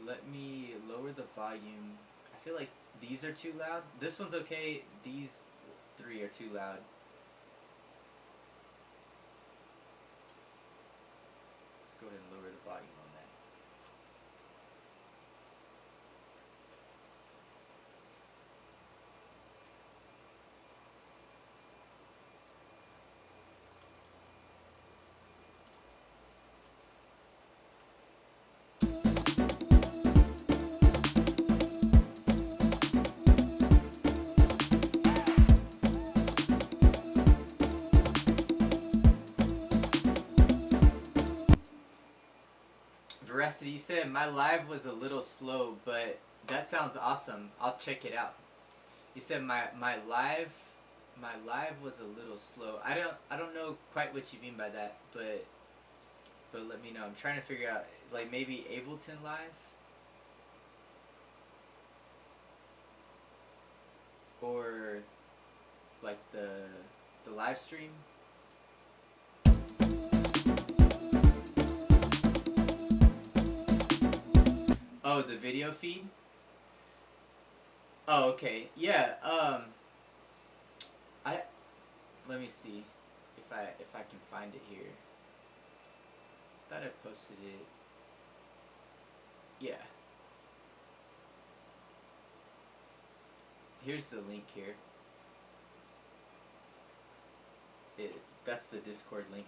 Speaker 1: let me lower the volume. I feel like these are too loud. This one's okay. These three are too loud. Let's go ahead and lower the volume on that. Veracity, you said my live was a little slow, but that sounds awesome. I'll check it out. You said my live was a little slow. I don't know quite what you mean by that, but let me know. I'm trying to figure out, like, maybe Ableton Live, or like the live stream. Oh, the video feed? Oh, okay. Yeah, let me see if I can find it here. Thought I posted it. Yeah. Here's the link here. That's the Discord link.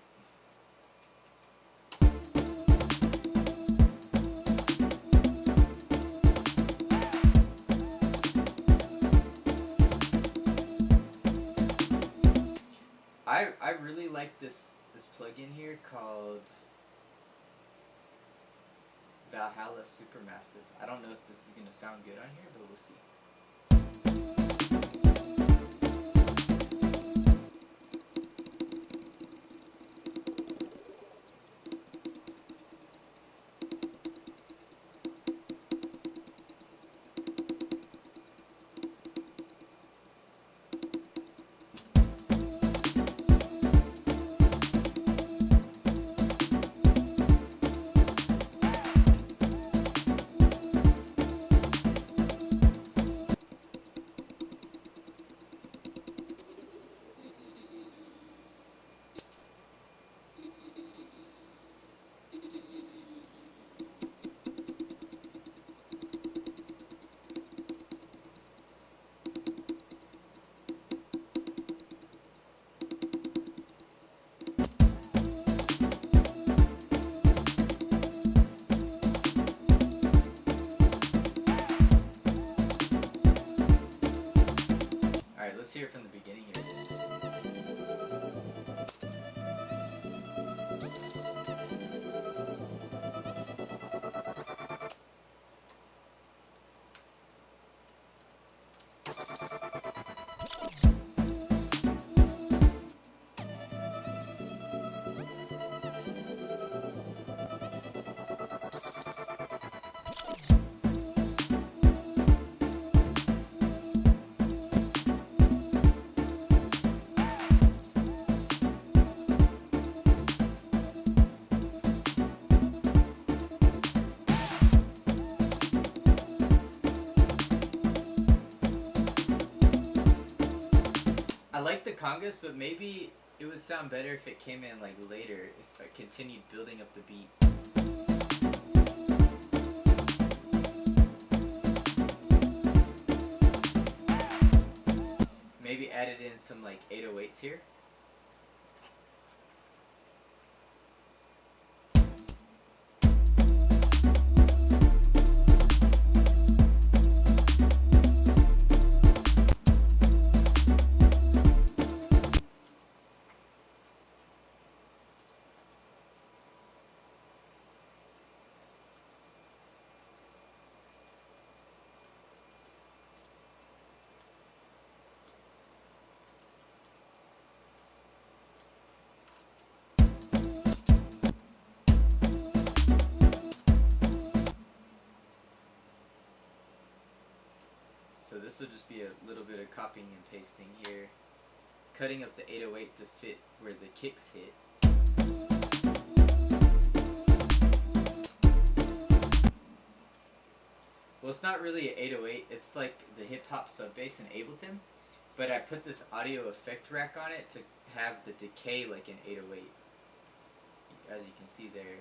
Speaker 1: I really like this plugin here called Valhalla Supermassive. I don't know if this is gonna sound good on here, but we'll see. hear it from the beginning here. I like the congas, but maybe it would sound better if it came in like later, if I continued building up the beat. Maybe added in some like 808s here. So this will just be a little bit of copying and pasting here. Cutting up the 808 to fit where the kicks hit. Well, it's not really an 808, it's like the hip hop sub bass in Ableton, but I put this audio effect rack on it to have the decay like an 808, as you can see there.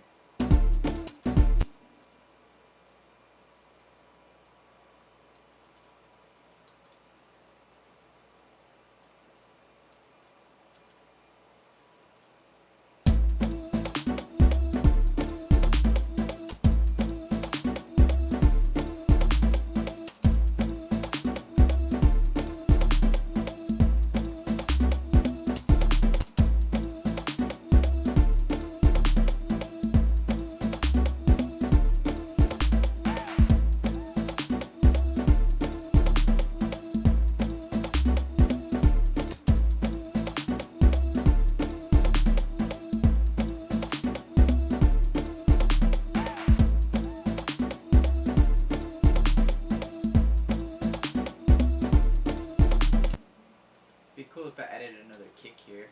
Speaker 1: Be cool if I added another kick here.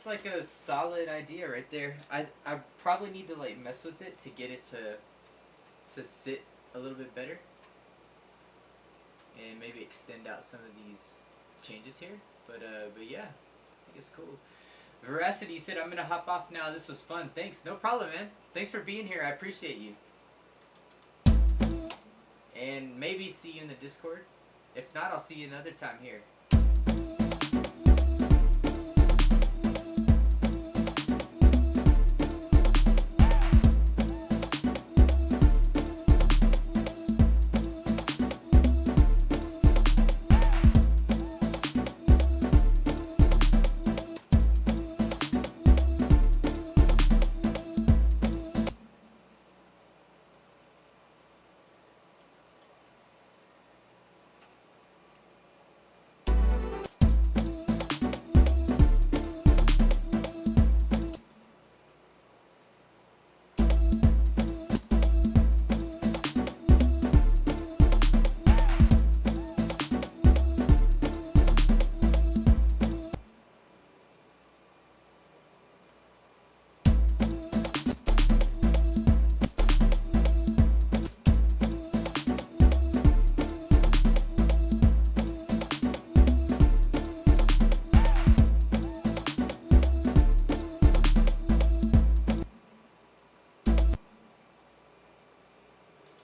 Speaker 1: Like a solid idea right there. I probably need to like mess with it to get it to sit a little bit better, and maybe extend out some of these changes here. But yeah, I think it's cool. Veracity said, "I'm gonna hop off now. This was fun. Thanks. No problem, man. Thanks for being here. I appreciate you. And maybe see you in the Discord. If not, I'll see you another time here."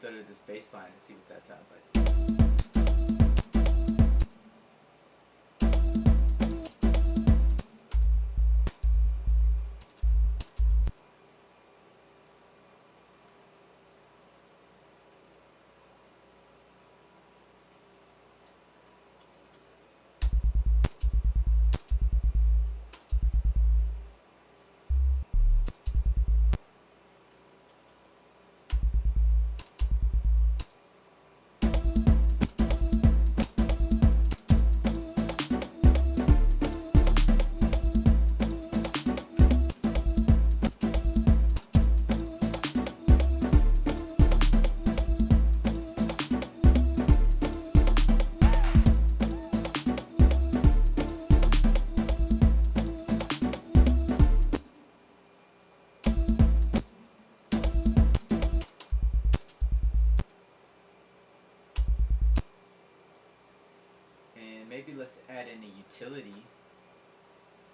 Speaker 1: stutter this bass line and see what that sounds like. Maybe let's add in a utility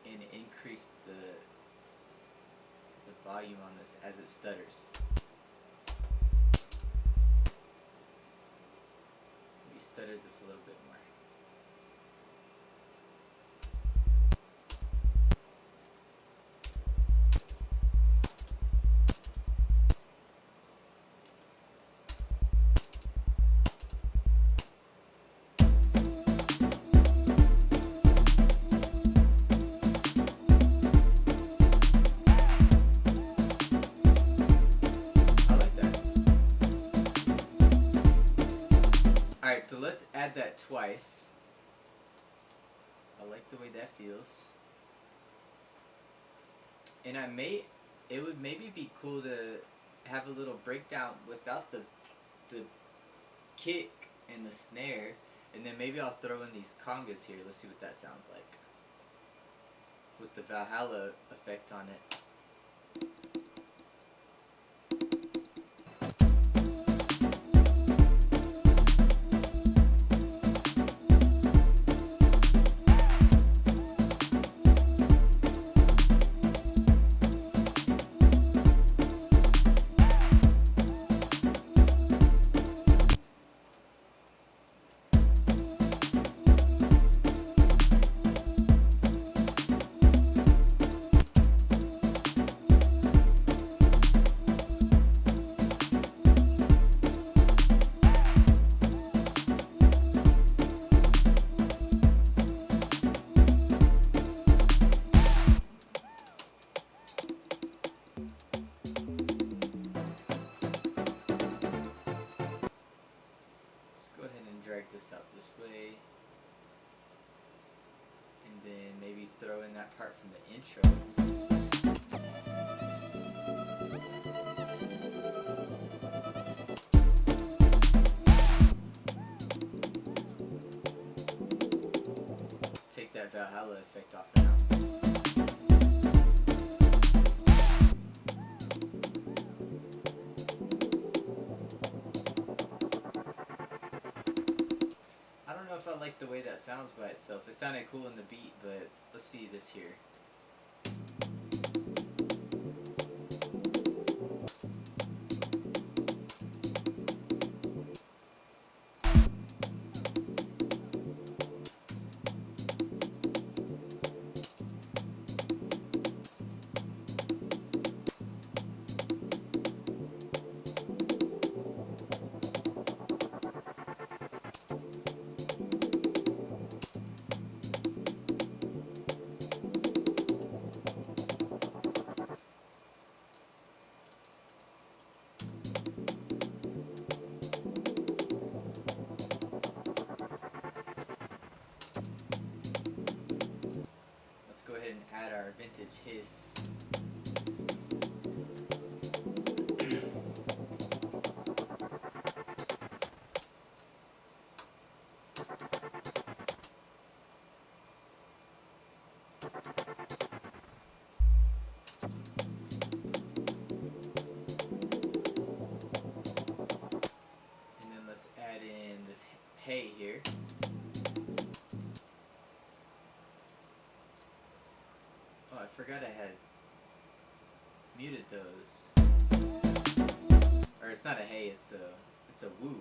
Speaker 1: and increase the volume on this as it stutters. Maybe stutter this a little bit more. Alright, so let's add that twice. I like the way that feels. And it would maybe be cool to have a little breakdown without the kick and the snare. And then maybe I'll throw in these congas here. Let's see what that sounds like. With the Valhalla effect on it. Drag this out this way, and then maybe throw in that part from the intro. Take that Valhalla effect off now. I don't know if I like the way that sounds by itself. It sounded cool in the beat, but let's see this here. Go ahead and add our vintage hiss. And then let's add in this hey here. I forgot I had muted those. Or it's not a hey, it's a It's a woo.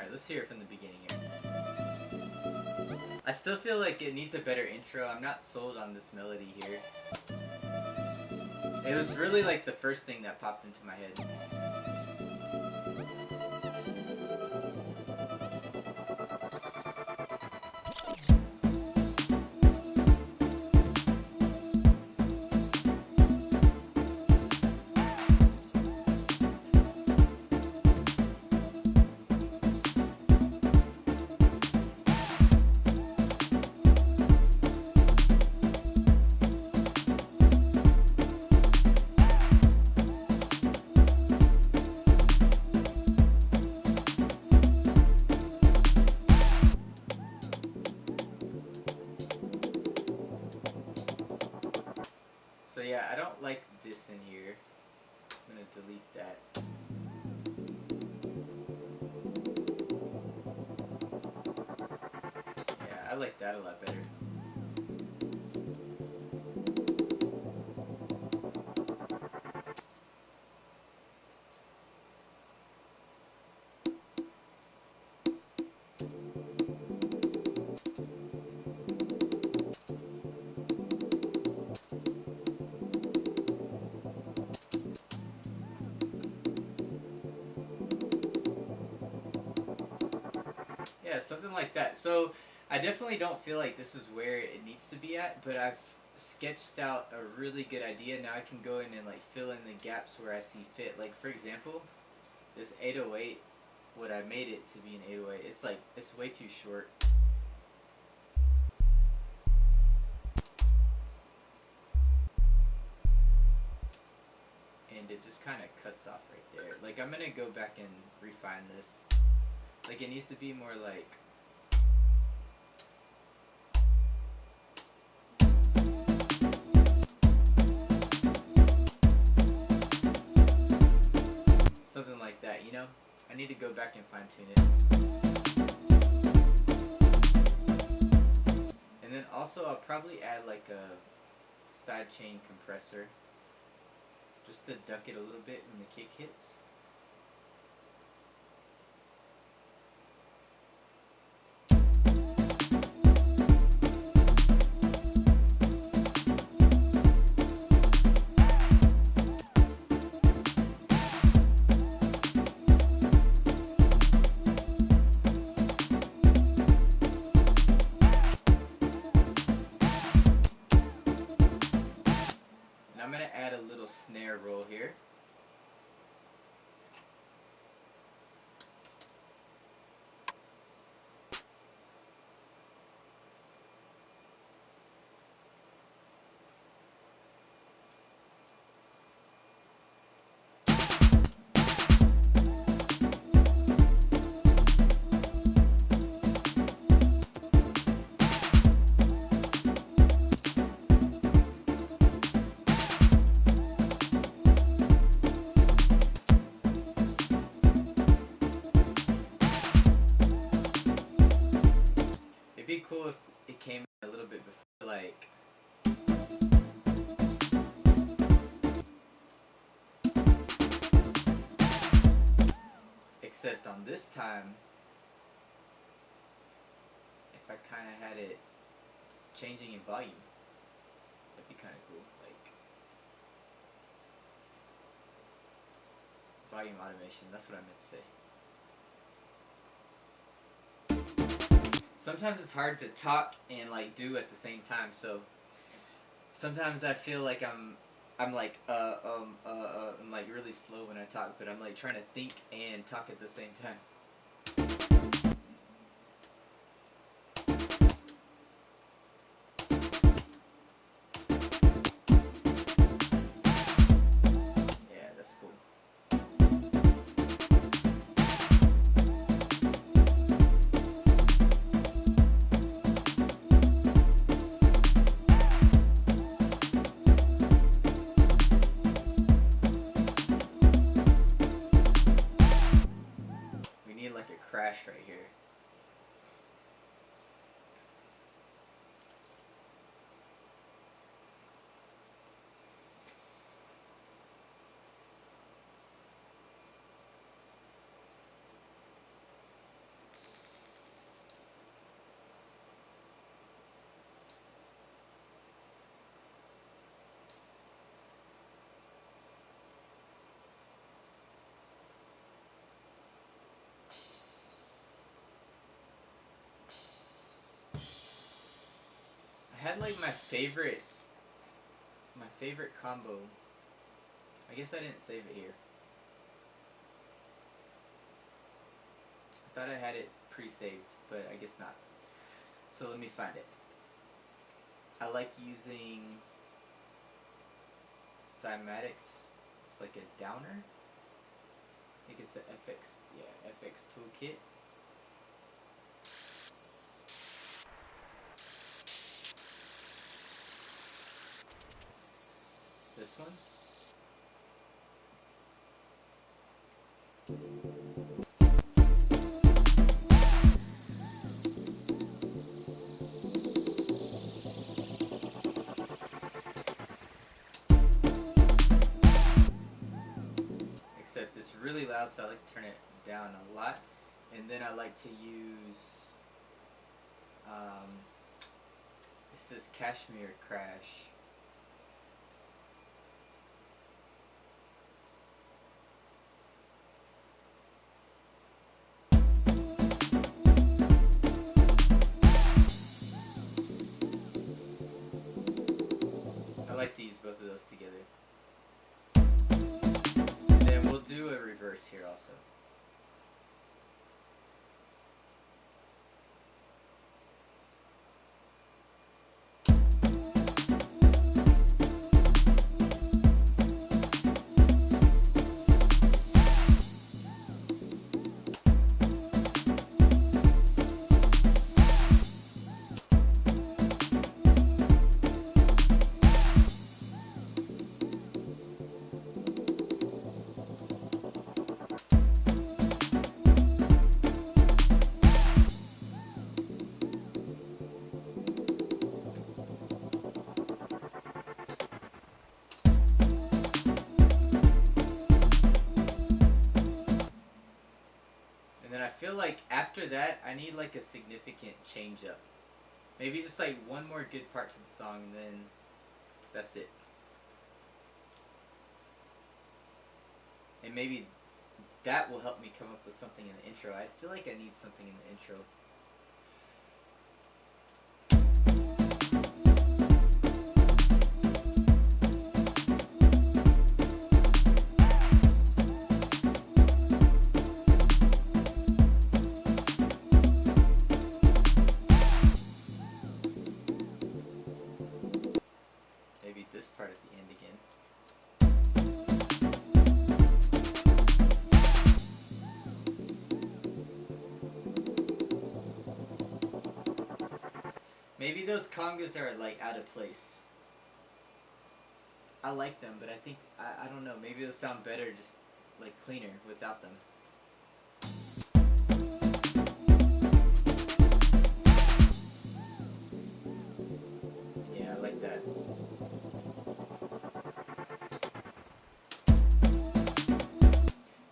Speaker 1: Let's hear it from the beginning here. I still feel like it needs a better intro. I'm not sold on this melody here. It was really like the first thing that popped into my head. So yeah, I don't like this in here. I'm gonna delete that. Yeah, I like that a lot better. Yeah, something like that. So I definitely don't feel like this is where it needs to be at, but I've sketched out a really good idea. Now I can go in and like fill in the gaps where I see fit. Like for example, this 808, what I made it to be an 808, it's like, it's way too short. And it just kind of cuts off right there. Like I'm gonna go back and refine this. Like it needs to be more like something like that, you know? I need to go back and fine tune it. And then also I'll probably add like a sidechain compressor just to duck it a little bit when the kick hits. I'm going to add a little snare roll here. It'd be cool if it came a little bit before, like, except on this time, if I kind of had it changing in volume, that'd be kind of cool, like, volume automation, that's what I meant to say. Sometimes it's hard to talk and like do at the same time, so sometimes I feel like I'm like I'm like really slow when I talk, but I'm like trying to think and talk at the same time. Yeah, that's cool. had like my favorite combo. I guess I didn't save it here. I thought I had it pre-saved, but I guess not. So let me find it. I like using cymatics. It's like a downer. I think it's the FX toolkit. This one. Except it's really loud, so I like to turn it down a lot. And then I like to use, it says Cashmere Crash. I like to use both of those together. And then we'll do a reverse here also. I feel like after that, I need like a significant change up. Maybe just like one more good part to the song, and then that's it. And maybe that will help me come up with something in the intro. I feel like I need something in the intro. This part at the end again. Maybe those congas are like out of place. I like them, but I think I don't know, maybe they'll sound better just like cleaner without them. Yeah, I like that.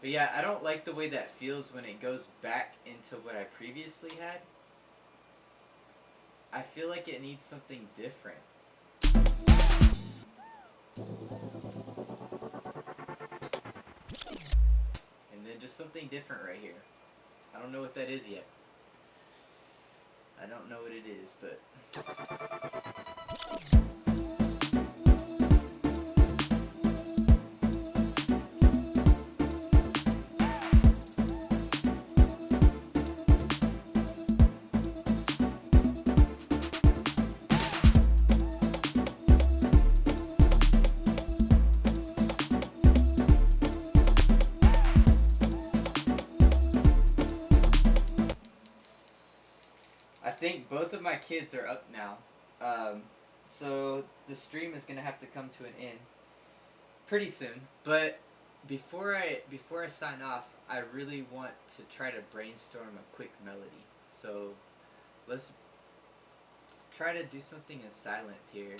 Speaker 1: But yeah, I don't like the way that feels when it goes back into what I previously had. I feel like it needs something different. And then just something different right here. I don't know what that is yet. I don't know what it is, but... I think both of my kids are up now, so the stream is gonna have to come to an end pretty soon. But before I sign off, I really want to try to brainstorm a quick melody. So let's try to do something in silent here.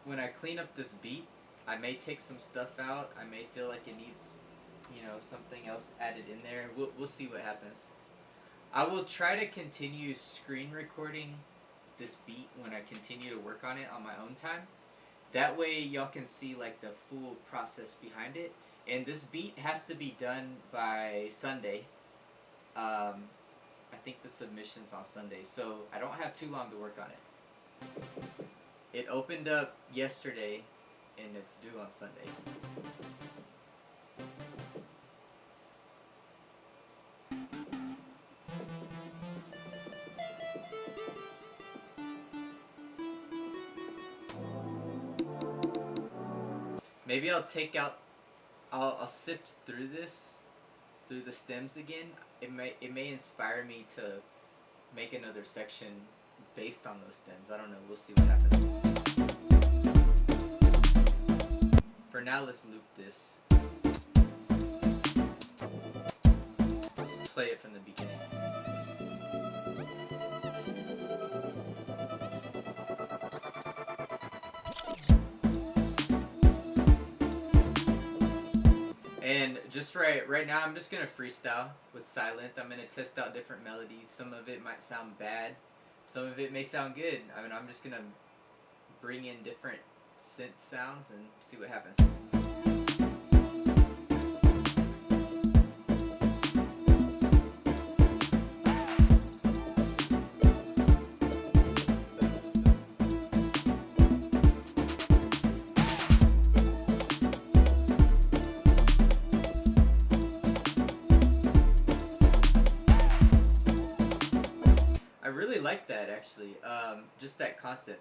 Speaker 1: When I clean up this beat, I may take some stuff out. I may feel like it needs, you know, something else added in there. We'll see what happens. I will try to continue screen recording this beat when I continue to work on it on my own time. That way y'all can see like the full process behind it. And this beat has to be done by Sunday. I think the submission's on Sunday, so I don't have too long to work on it. It opened up yesterday, and it's due on Sunday. Maybe I'll take out, I'll sift through this, through the stems again. It may inspire me to make another section based on those stems. I don't know. We'll see what happens. For now, let's loop this. Let's play it from the beginning. And just right now, I'm just gonna freestyle with silent. I'm gonna test out different melodies. Some of it might sound bad, some of it may sound good. I mean, I'm just gonna bring in different synth sounds and see what happens. I really like that actually, just that constant.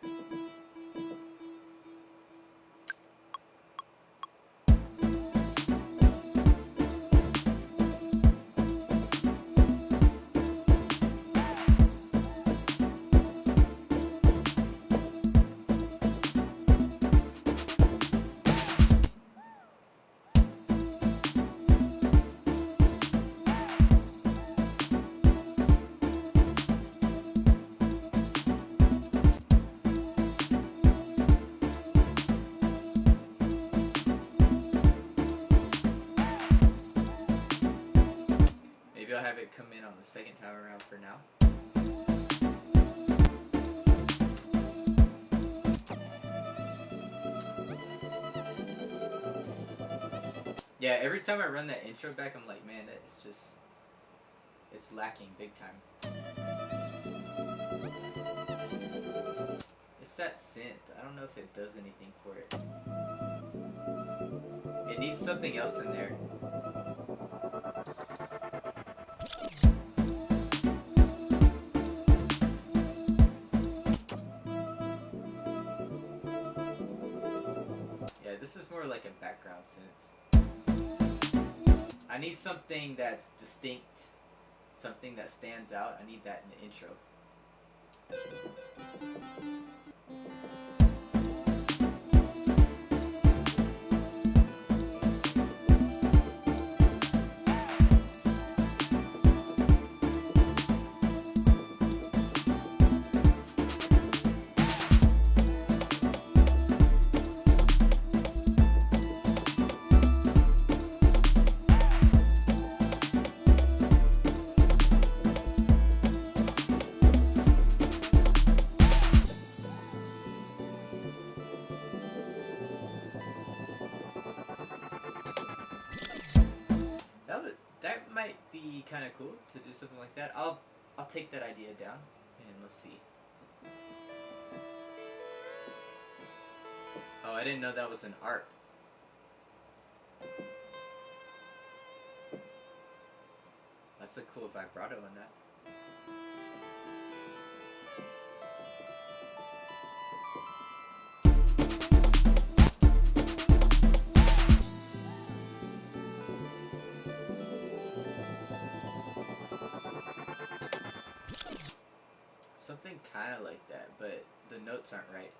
Speaker 1: Maybe I'll have it come in on the second time around for now. Yeah, every time I run that intro back, I'm like, man, it's lacking big time. It's that synth. I don't know if it does anything for it. It needs something else in there. Yeah, this is more like a background synth. I need something that's distinct, something that stands out. I need that in the intro. That might be kind of cool to do something like that. I'll take that idea down and let's see. Oh, I didn't know that was an ARP. That's a cool vibrato in that. Something kind of like that, but the notes aren't right.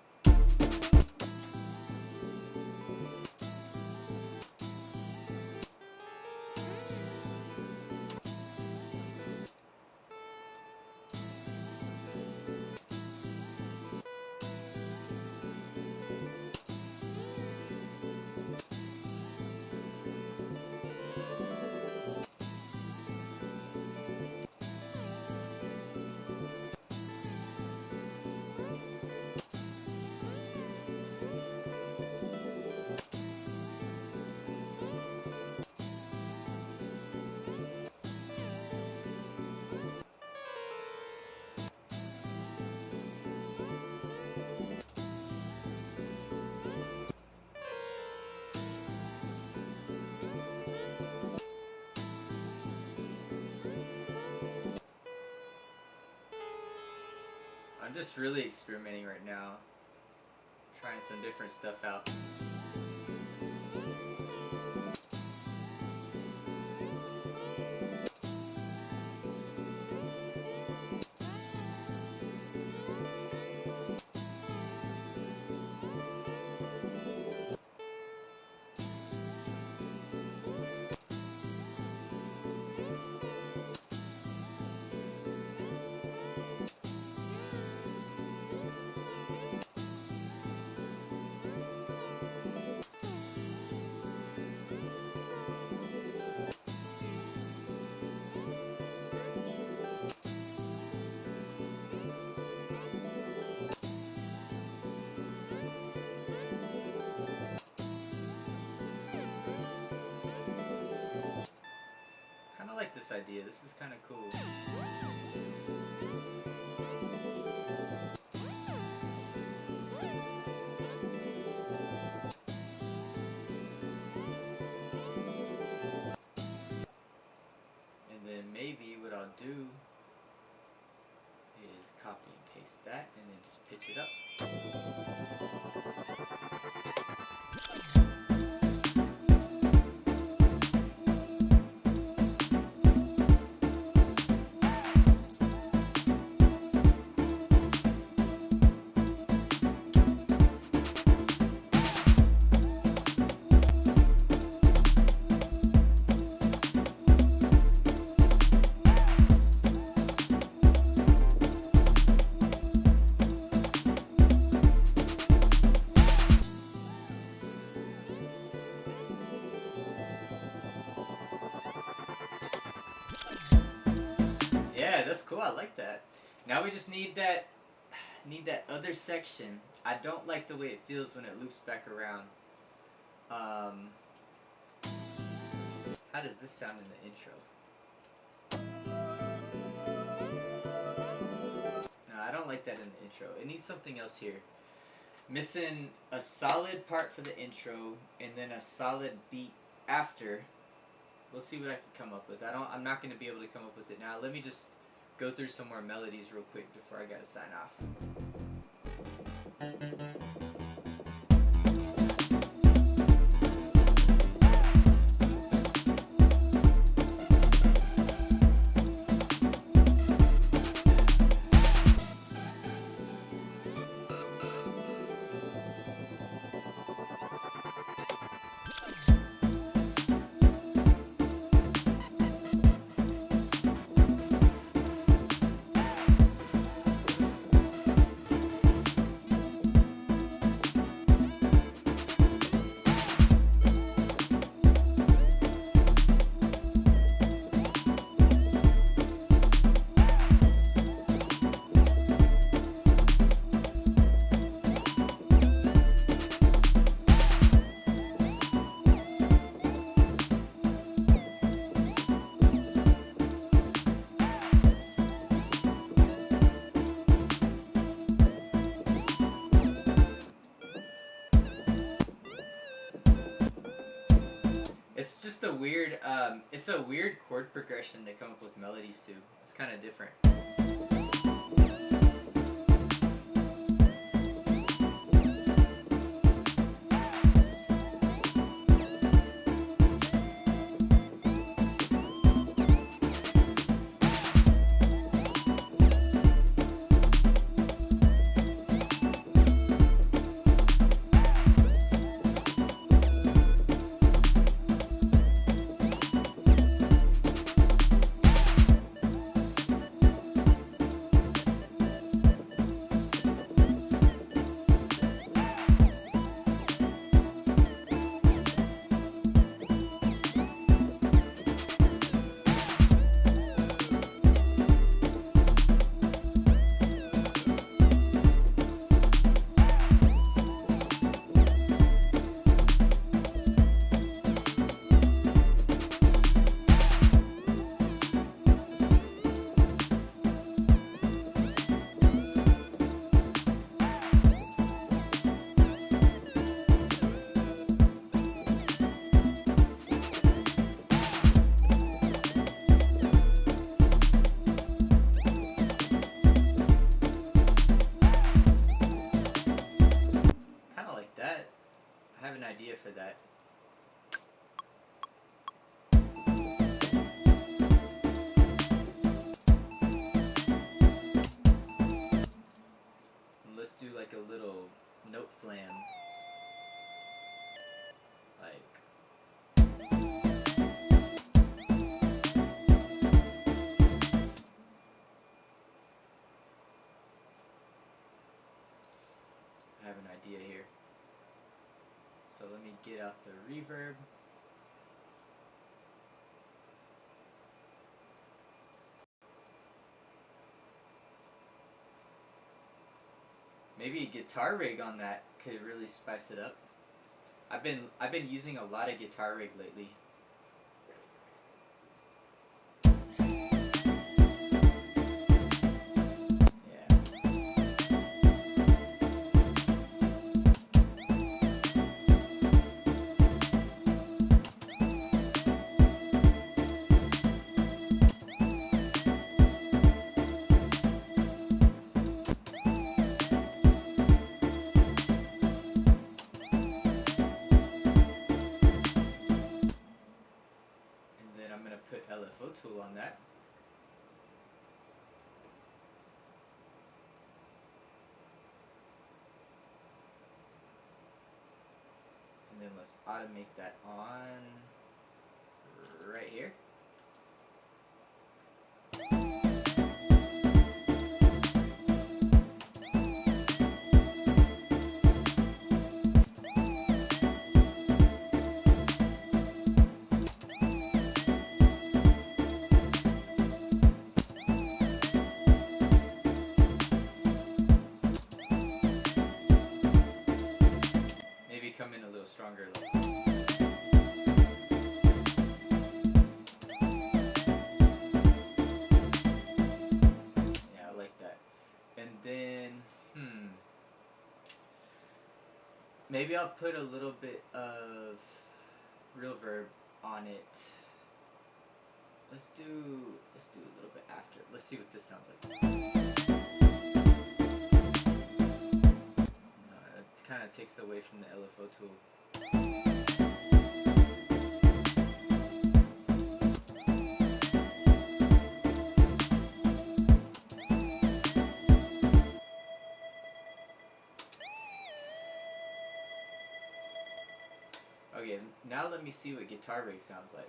Speaker 1: I'm just really experimenting right now, trying some different stuff out. I like this idea. This is kind of cool. And then maybe what I'll do is copy and paste that and then just pitch it up. Yeah, that's cool. I like that. Now we just need that other section. I don't like the way it feels when it loops back around. How does this sound in the intro? No, I don't like that in the intro. It needs something else here. Missing a solid part for the intro and then a solid beat after. We'll see what I can come up with. I'm not going to be able to come up with it now. Let me just go through some more melodies real quick before I gotta sign off. It's just a weird, it's a weird chord progression to come up with melodies to. It's kind of different. idea for that. And let's do like a little note flam. Like. I have an idea here. So let me get out the reverb. Maybe a guitar rig on that could really spice it up. I've been using a lot of guitar rig lately. Put LFO tool on that. And then let's automate that on right here. Come in a little stronger. Yeah, I like that. And then, maybe I'll put a little bit of real verb on it. Let's do a little bit after. Let's see what this sounds like. Kind of takes away from the LFO tool. Okay, now let me see what guitar rig sounds like.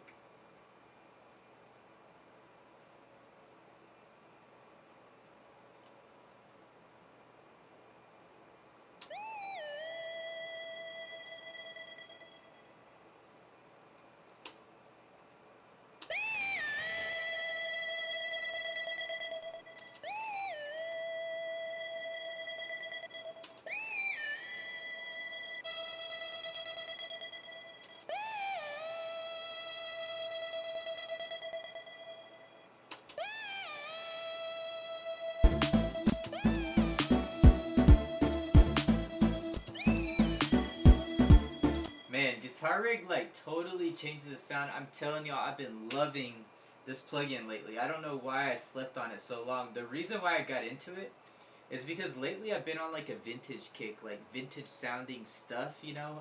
Speaker 1: Man, guitar rig like totally changes the sound. I'm telling y'all, I've been loving this plugin lately. I don't know why I slept on it so long. The reason why I got into it is because lately I've been on like a vintage kick, like vintage sounding stuff, you know?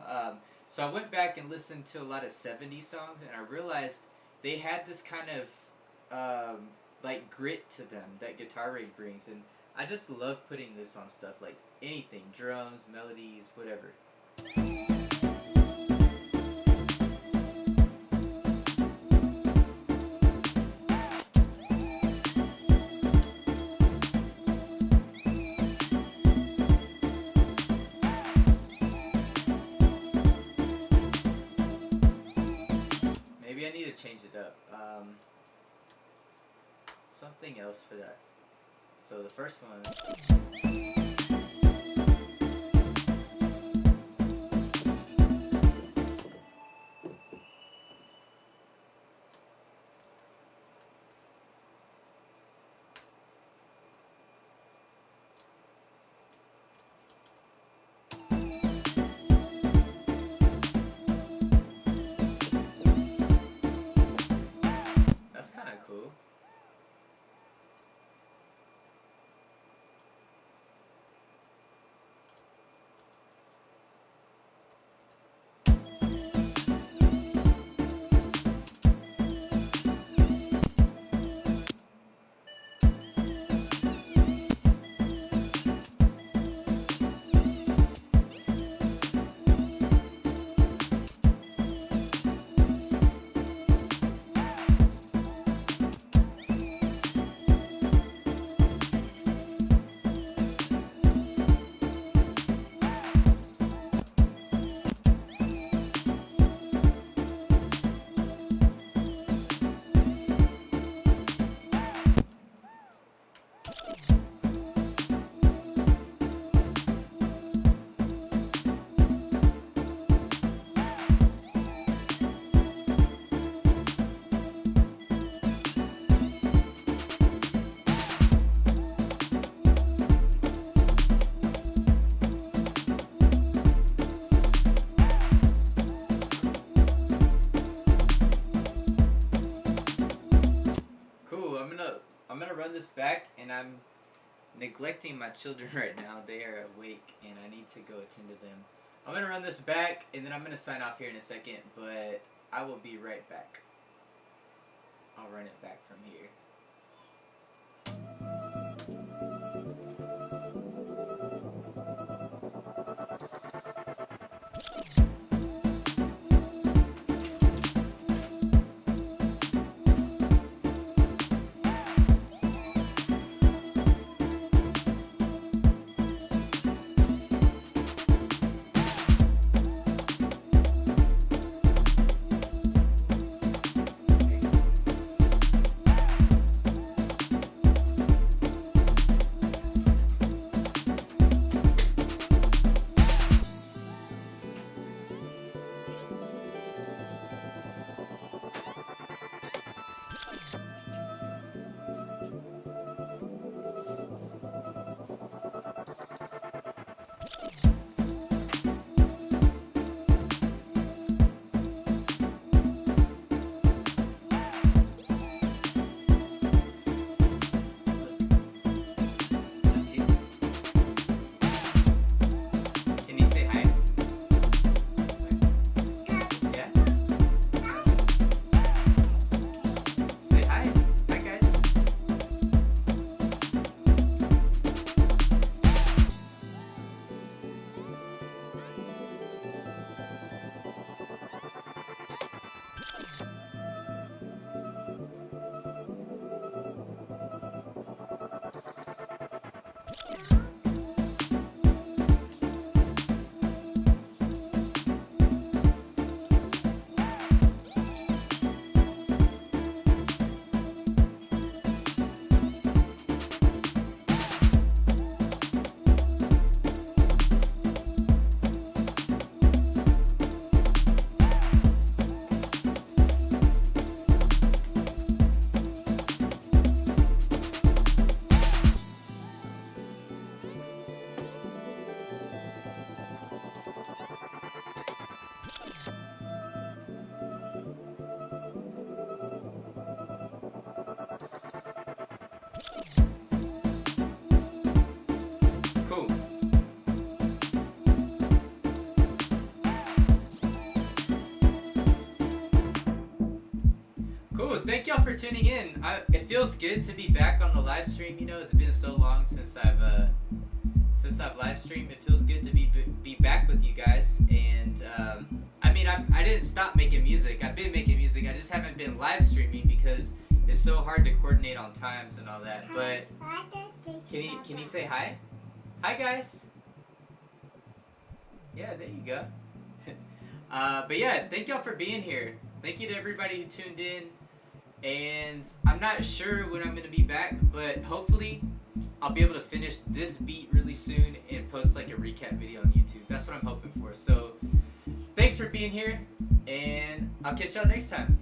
Speaker 1: So I went back and listened to a lot of 70s songs, and I realized they had this kind of like grit to them that guitar rig brings, and I just love putting this on stuff, like anything, drums, melodies, whatever. Maybe I need to change it up. Something else for that. So the first one. That's kind of cool. this back, and I'm neglecting my children right now. They are awake, and I need to go attend to them. I'm going to run this back, and then I'm going to sign off here in a second, but I will be right back. I'll run it back from here. Cool, thank y'all for tuning in. It feels good to be back on the live stream. You know, it's been so long since I've live streamed. It feels good to be back with you guys. And I mean, I didn't stop making music. I've been making music. I just haven't been live streaming because it's so hard to coordinate on times and all that. But can you say hi? Hi guys. Yeah, there you go. But yeah, thank y'all for being here. Thank you to everybody who tuned in. And I'm not sure when I'm going to be back, but hopefully I'll be able to finish this beat really soon and post like a recap video on YouTube. That's what I'm hoping for. So thanks for being here, and I'll catch y'all next time.